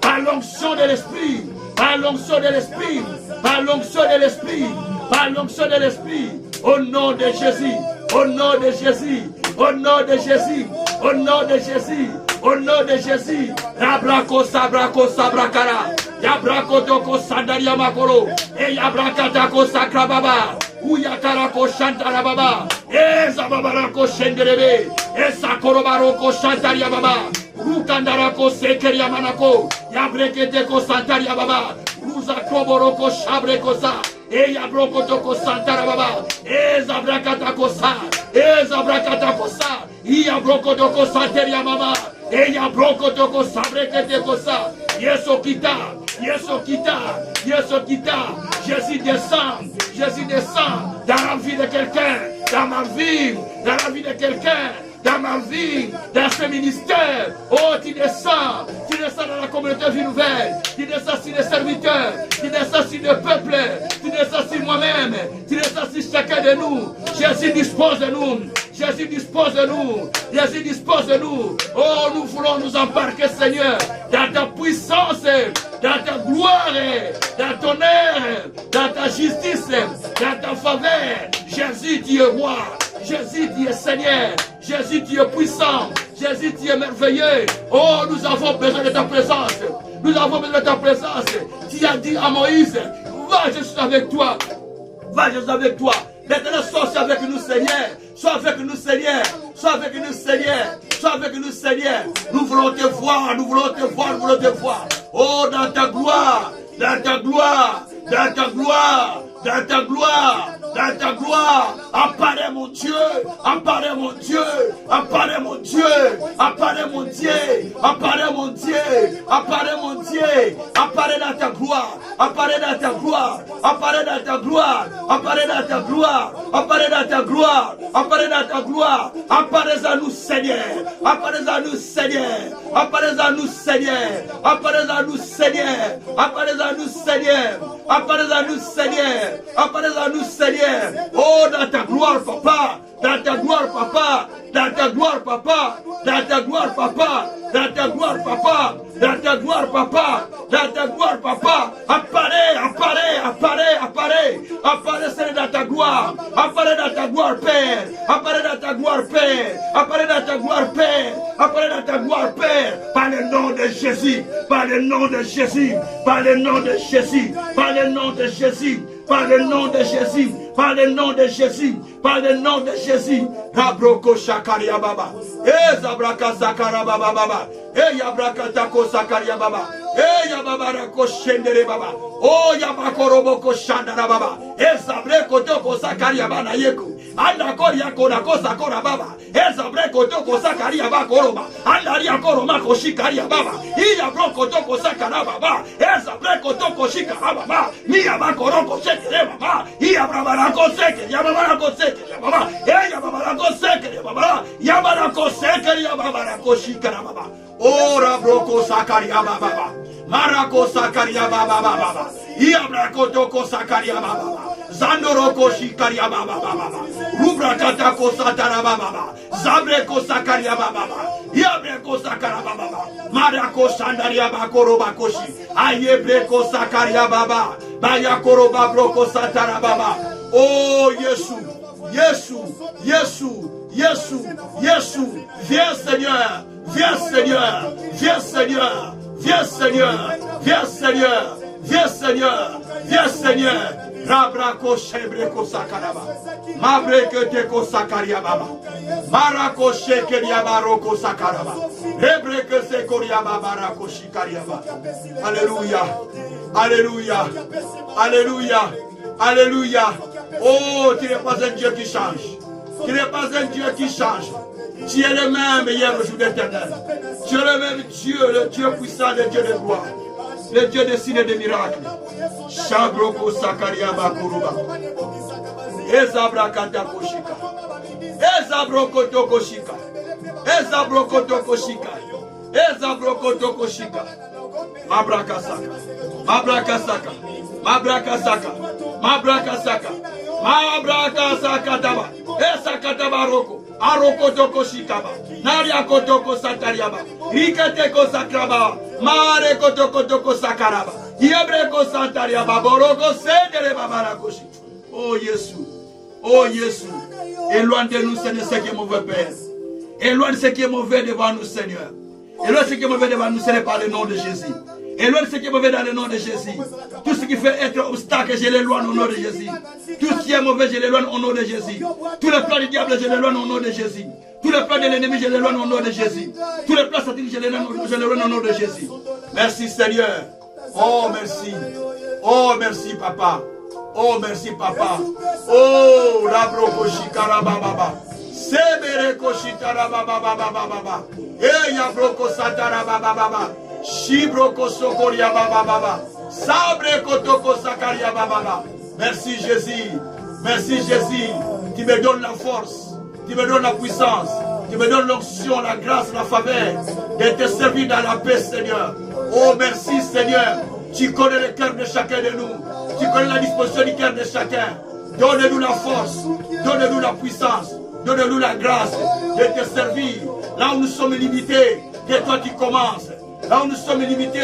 par l'onction de l'Esprit, par l'onction de l'Esprit, par l'onction de l'Esprit, par l'onction de l'Esprit, au nom de Jésus, au nom de Jésus, au nom de Jésus, au nom de Jésus, au nom de Jésus. Yabrako sabrakara, Yabrako doko sandaria makoro, Yabrakatako sakrababa, Uyakarako shantara baba, Zababarako shenderebe, Sakorobaroko shantaria baba, Rukandarako sekeria manako, Yabreketeko santaria baba, Ruza koboroko shabreko sa. Yabroko toko santara baba, Zabrakatako sa, Zabrakatako sa, Yabroko toko santeria mama, Yabroko toko sabreketeko sa. Yesu kita, Yesu kita, Yesu kita. Jésus descend, Jésus descend dans la vie de quelqu'un, dans ma vie, dans la vie de quelqu'un, dans ma vie, dans ce ministère. Oh, tu descends dans la communauté vie nouvelle, tu descends sur les serviteurs, tu descends sur le peuple, tu descends sur moi-même, tu descends sur chacun de nous. Jésus dispose de nous, Jésus dispose de nous, Jésus dispose de nous. Oh, nous voulons nous embarquer, Seigneur, dans ta puissance, dans ta gloire, dans ton air, dans ta justice, dans ta faveur. Jésus, tu es roi, Jésus, tu es Seigneur, Jésus, tu es puissant, Jésus, tu es merveilleux. Oh, nous avons besoin de ta présence, nous avons besoin de ta présence. Tu as dit à Moïse, va, je suis avec toi, va, je suis avec toi. Maintenant, sois avec nous, Seigneur. Sois avec nous, Seigneur. Sois avec nous, Seigneur. Sois avec nous, Seigneur. Nous voulons te voir, nous voulons te voir, nous voulons te voir. Oh, dans ta gloire, dans ta gloire, dans ta gloire, dans ta gloire, dans ta gloire. Apparaît mon Dieu, apparaît mon Dieu, apparaît mon Dieu, apparaît mon Dieu, apparaît mon Dieu, apparaît mon Dieu, apparaît dans ta gloire, apparaît dans ta gloire, apparaît dans ta gloire, apparaît dans ta gloire, apparaît dans ta gloire, apparaît dans ta gloire, apparaît à nous, Seigneur, apparaît à nous, Seigneur, apparaît à nous, Seigneur, apparaît à nous, Seigneur, apparaît à nous, Seigneur, apparaît à nous, Seigneur, apparaît à nous, Seigneur. Oh, dans ta gloire, papa, dans ta gloire, papa, dans ta gloire, papa, dans ta gloire, papa, dans ta gloire, papa, dans ta gloire, papa, dans ta gloire, papa, apparaît, apparaît, apparaît, apparaît, apparaît, Seigneur, dans ta gloire, apparaît dans ta gloire, Père, apparaît dans ta gloire, Père, apparaît dans ta gloire, Père, apparaît dans ta gloire, Père, par le nom de Jésus, par le nom de Jésus, par le nom de Jésus, par le nom de Jésus, par le nom de Jésus, par le nom de Jésus, par le nom de Jésus. Kabroko shakaria baba, zabraka sakara baba baba, yabraka tako sakaria baba, yababara ko shendere baba, oh yabakoroboko shandara baba, zabreko toko sakaria bana yeko, anda koria kona kosa kora baba, zabreko toko sakaria bakoroba, anda ria koroma koshikaria baba, yabroko toko sakara baba, zabreko toko shikara baba, mia bakoroko shekere baba, yabrabara ko seke, yababara ko seke. seke ya baba. Ya baba ko seke ya baba. Ya baba ko seke ya baba ko shikara baba. Ora broko sakaria baba. Marako sakaria baba. Ya brako toko sakaria baba. Zandoroko shikaria baba. Rubra kata ko satara baba. Zabreko sakaria baba. Yabreko sakara baba. Marako sandaria bakoro bakoshi. Ayebreko sakaria baba. Bayakoro babroko satara baba. Oh Jésus. Viens Seigneur. Viens Seigneur. Viens Seigneur. Viens Seigneur. Viens Seigneur. Viens Seigneur. Viens Seigneur. Rabrako shebreko sakaraba. Mabreke teko sakaria baba. Marako shekeria baroko sakaraba. Rebreke sekoria baba rako shikaria baba. Alléluia. Alléluia. Alléluia. Alléluia. Oh, tu n'es pas un Dieu qui change. Tu n'es pas un Dieu qui change. Tu es le même hier, le jour d'éternel. Tu es le même Dieu, le Dieu puissant, le Dieu de gloire. Le Dieu de signes et de miracles. Shabroko sakaria bakuruba. Ezabrakata koshika. Ezabroko tokoshika. Ezabroko tokoshika. Ezabroko tokoshika. Mabrakasaka. Mabrakasaka. Mabrakasaka. Mabrakasaka. Mabrakasaka taba. Esakataba roko. Aroko toko shikaba. Naria kotoko satariaba. Rikateko sakraba. Mare kotoko sakaraba. Yebreko satariaba. Boroko sedere babarakoshi. Oh Jésus. Oh Jésus. Éloigne de nous, Seigneur, ce qui est mauvais, Père. Éloigne ce qui est mauvais devant nous, Seigneur. Éloigne ce qui est mauvais devant nous, Seigneur, par le nom de Jésus. Éloigne ce qui est mauvais dans le nom de Jésus. Tout ce qui fait être obstacle, je l'éloigne au nom de Jésus. Tout ce qui est mauvais, je l'éloigne au nom de Jésus. Tous les plans du diable, je l'éloigne au nom de Jésus. Tous les plans de l'ennemi, je l'éloigne au nom de Jésus. Tous les plans sataniques, je l'éloigne au nom de Jésus. Merci Seigneur. Oh merci. Oh merci Papa. Oh merci Papa. Oh la broko shikara baba. Sebere koshitara baba. Eh ya broko satara baba. Shibroko sokoria baba. Sabre kotoko sakaria baba. Merci Jésus. Merci Jésus. Tu me donnes la force. Tu me donnes la puissance. Tu me donnes l'onction, la grâce, la faveur de te servir dans la paix, Seigneur. Oh, merci, Seigneur. Tu connais le cœur de chacun de nous. Tu connais la disposition du cœur de chacun. Donne-nous la force. Donne-nous la puissance. Donne-nous la grâce de te servir. Là où nous sommes limités, que toi tu commences. Là où nous sommes limités,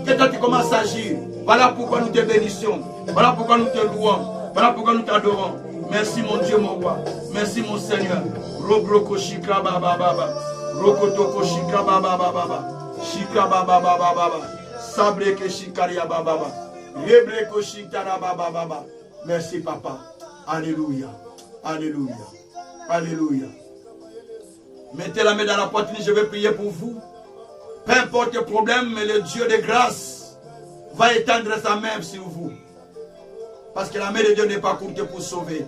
que toi tu commences à agir. Voilà pourquoi nous te bénissons. Voilà pourquoi nous te louons. Voilà pourquoi nous t'adorons. Merci mon Dieu, mon roi. Merci mon Seigneur. Robroko shika baba baba. Rokotoko shika baba baba. Shika baba baba. Sabreke shikaria baba baba. Rebreko shikara baba baba. Merci papa. Alléluia. Alléluia. Alléluia. Mettez la main dans la poitrine, je vais prier pour vous. Peu importe le problème, mais le Dieu de grâce va étendre sa main sur vous. Parce que la main de Dieu n'est pas courte pour sauver.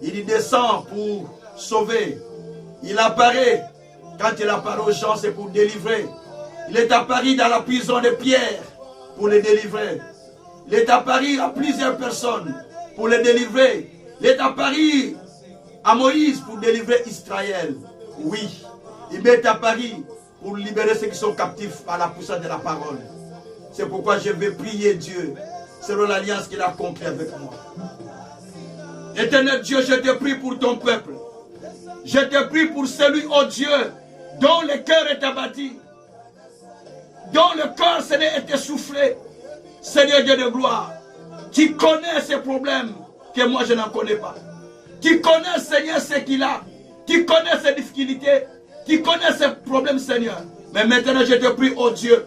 Il y descend pour sauver. Il apparaît. Quand il apparaît aux gens, c'est pour délivrer. Il est apparu dans la prison de Pierre pour les délivrer. Il est apparu à plusieurs personnes pour les délivrer. Il est apparu à Moïse pour délivrer Israël. Oui, il m'est apparu pour libérer ceux qui sont captifs par la puissance de la parole. C'est pourquoi je vais prier Dieu selon l'alliance qu'il a conclue avec moi. Éternel Dieu, je te prie pour ton peuple. Je te prie pour celui, oh Dieu, dont le cœur est abattu, dont le cœur est essoufflé. Seigneur Dieu de gloire, tu connais ces problèmes que moi je n'en connais pas. Tu connais, Seigneur, ce qu'il a. Tu connais ses difficultés. Tu connais ses problèmes, Seigneur. Mais maintenant, je te prie, oh Dieu,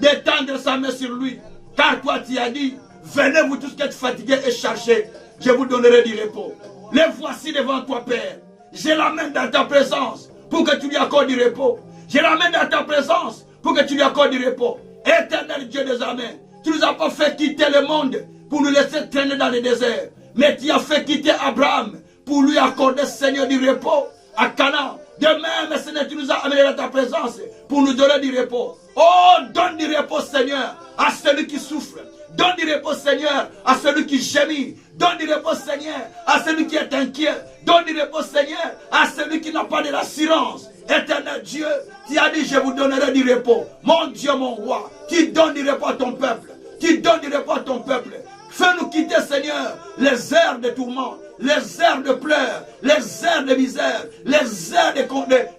d'étendre sa main sur lui. Car toi, tu as dit, venez vous tous qui êtes fatigués et chargés, je vous donnerai du repos. Les voici devant toi, Père. Je l'amène dans ta présence pour que tu lui accordes du repos. Je l'amène dans ta présence pour que tu lui accordes du repos. Éternel Dieu des armées, tu nous as pas fait quitter le monde pour nous laisser traîner dans le désert. Mais tu as fait quitter Abraham pour lui accorder, Seigneur, du repos à Canaan. De même, Seigneur, tu nous as amenés dans ta présence pour nous donner du repos. Oh, donne du repos, Seigneur, à celui qui souffre. Donne du repos, Seigneur, à celui qui gémit. Donne du repos, Seigneur, à celui qui est inquiet. Donne du repos, Seigneur, à celui qui n'a pas de l'assurance. Éternel Dieu, tu as dit, je vous donnerai du repos. Mon Dieu, mon roi, tu donnes du repos à ton peuple. Tu donnes du repos à ton peuple. Fais-nous quitter, Seigneur, les heures de tourment, les heures de pleurs, les heures de misère, les heures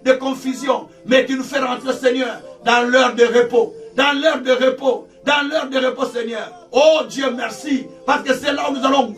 de confusion. Mais tu nous fais rentrer, Seigneur, dans l'heure de repos, dans l'heure de repos, dans l'heure de repos, Seigneur. Oh Dieu, merci, parce que c'est là où nous allons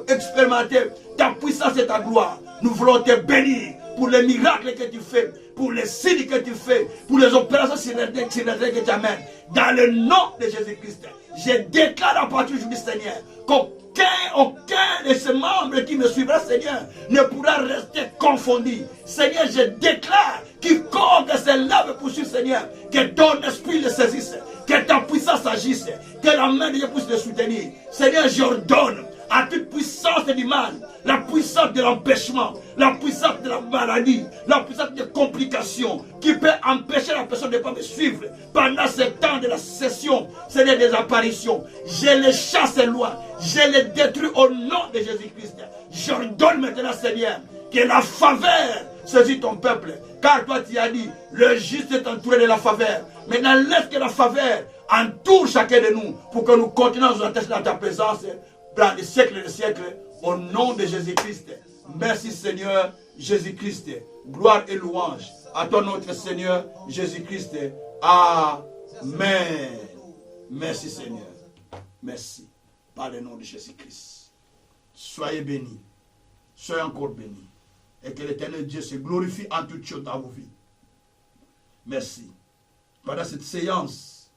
expérimenter ta puissance et ta gloire. Nous voulons te bénir pour les miracles que tu fais, pour les signes que tu fais, pour les opérations synergiques que tu amènes. Dans le nom de Jésus-Christ, je déclare à partir d'aujourd'hui, Seigneur, qu'aucun de ces membres qui me suivra, Seigneur, ne pourra rester confondu. Seigneur, je déclare quiconque se lève pour suivre, Seigneur, que ton esprit le saisisse, que ta puissance agisse, que la main de Dieu puisse le soutenir. Seigneur, j'ordonne à toute puissance du mal, la puissance de l'empêchement, la puissance de la maladie, la puissance des complications qui peut empêcher la personne de ne pas me suivre pendant ce temps de la session, Seigneur, des apparitions. Je les chasse loin, je les détruis au nom de Jésus-Christ. J'ordonne maintenant, Seigneur, que la faveur saisit ton peuple, car toi tu as dit, le juste est entouré de la faveur. Maintenant laisse que la faveur entoure chacun de nous pour que nous continuions à nous attacher dans ta présence dans les siècles et les siècles, au nom de Jésus-Christ. Merci Seigneur Jésus-Christ. Gloire et louange à toi notre Seigneur Jésus-Christ. Amen. Merci Seigneur. Merci. Par le nom de Jésus-Christ. Soyez bénis. Soyez encore bénis. Et que l'Éternel Dieu se glorifie en toutes choses dans vos vies. Merci. Pendant cette séance,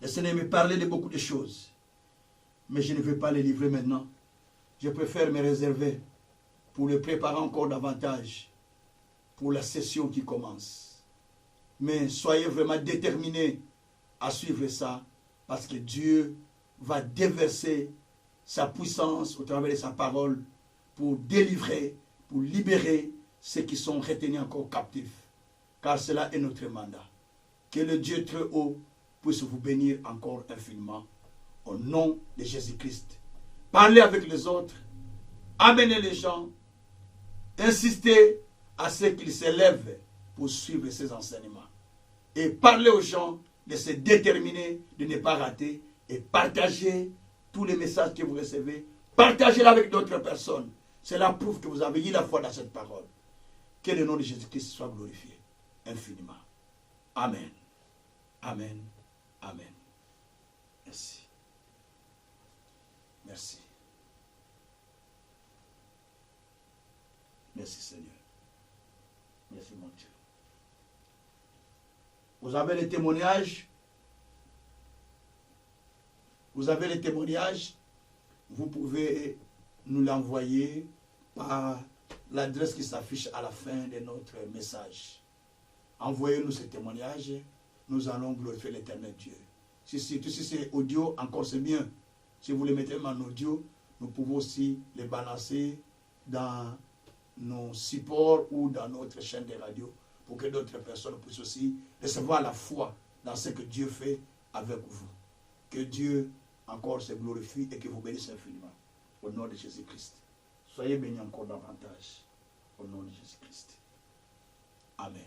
le Seigneur me parlait de beaucoup de choses. Mais je ne vais pas les livrer maintenant. Je préfère me réserver pour le préparer encore davantage pour la session qui commence. Mais soyez vraiment déterminés à suivre ça parce que Dieu va déverser sa puissance au travers de sa parole pour délivrer, pour libérer ceux qui sont retenus encore captifs. Car cela est notre mandat. Que le Dieu très haut puisse vous bénir encore infiniment. Au nom de Jésus-Christ. Parlez avec les autres. Amenez les gens. Insistez à ce qu'ils se lèvent pour suivre ces enseignements. Et parlez aux gens de se déterminer, de ne pas rater. Et partagez tous les messages que vous recevez. Partagez-les avec d'autres personnes. Cela prouve que vous avez eu la foi dans cette parole. Que le nom de Jésus-Christ soit glorifié infiniment. Amen. Amen. Amen. Merci. Merci. Merci Seigneur. Merci mon Dieu. Vous avez les témoignages. Vous avez les témoignages. Vous pouvez nous l'envoyer par l'adresse qui s'affiche à la fin de notre message. Envoyez-nous ces témoignages. Nous allons glorifier l'Éternel Dieu. Si c'est audio, encore c'est bien. Si vous les mettez en audio, nous pouvons aussi les balancer dans nos supports ou dans notre chaîne de radio pour que d'autres personnes puissent aussi recevoir la foi dans ce que Dieu fait avec vous. Que Dieu encore se glorifie et que vous bénisse infiniment. Au nom de Jésus-Christ. Soyez bénis encore davantage. Au nom de Jésus-Christ. Amen.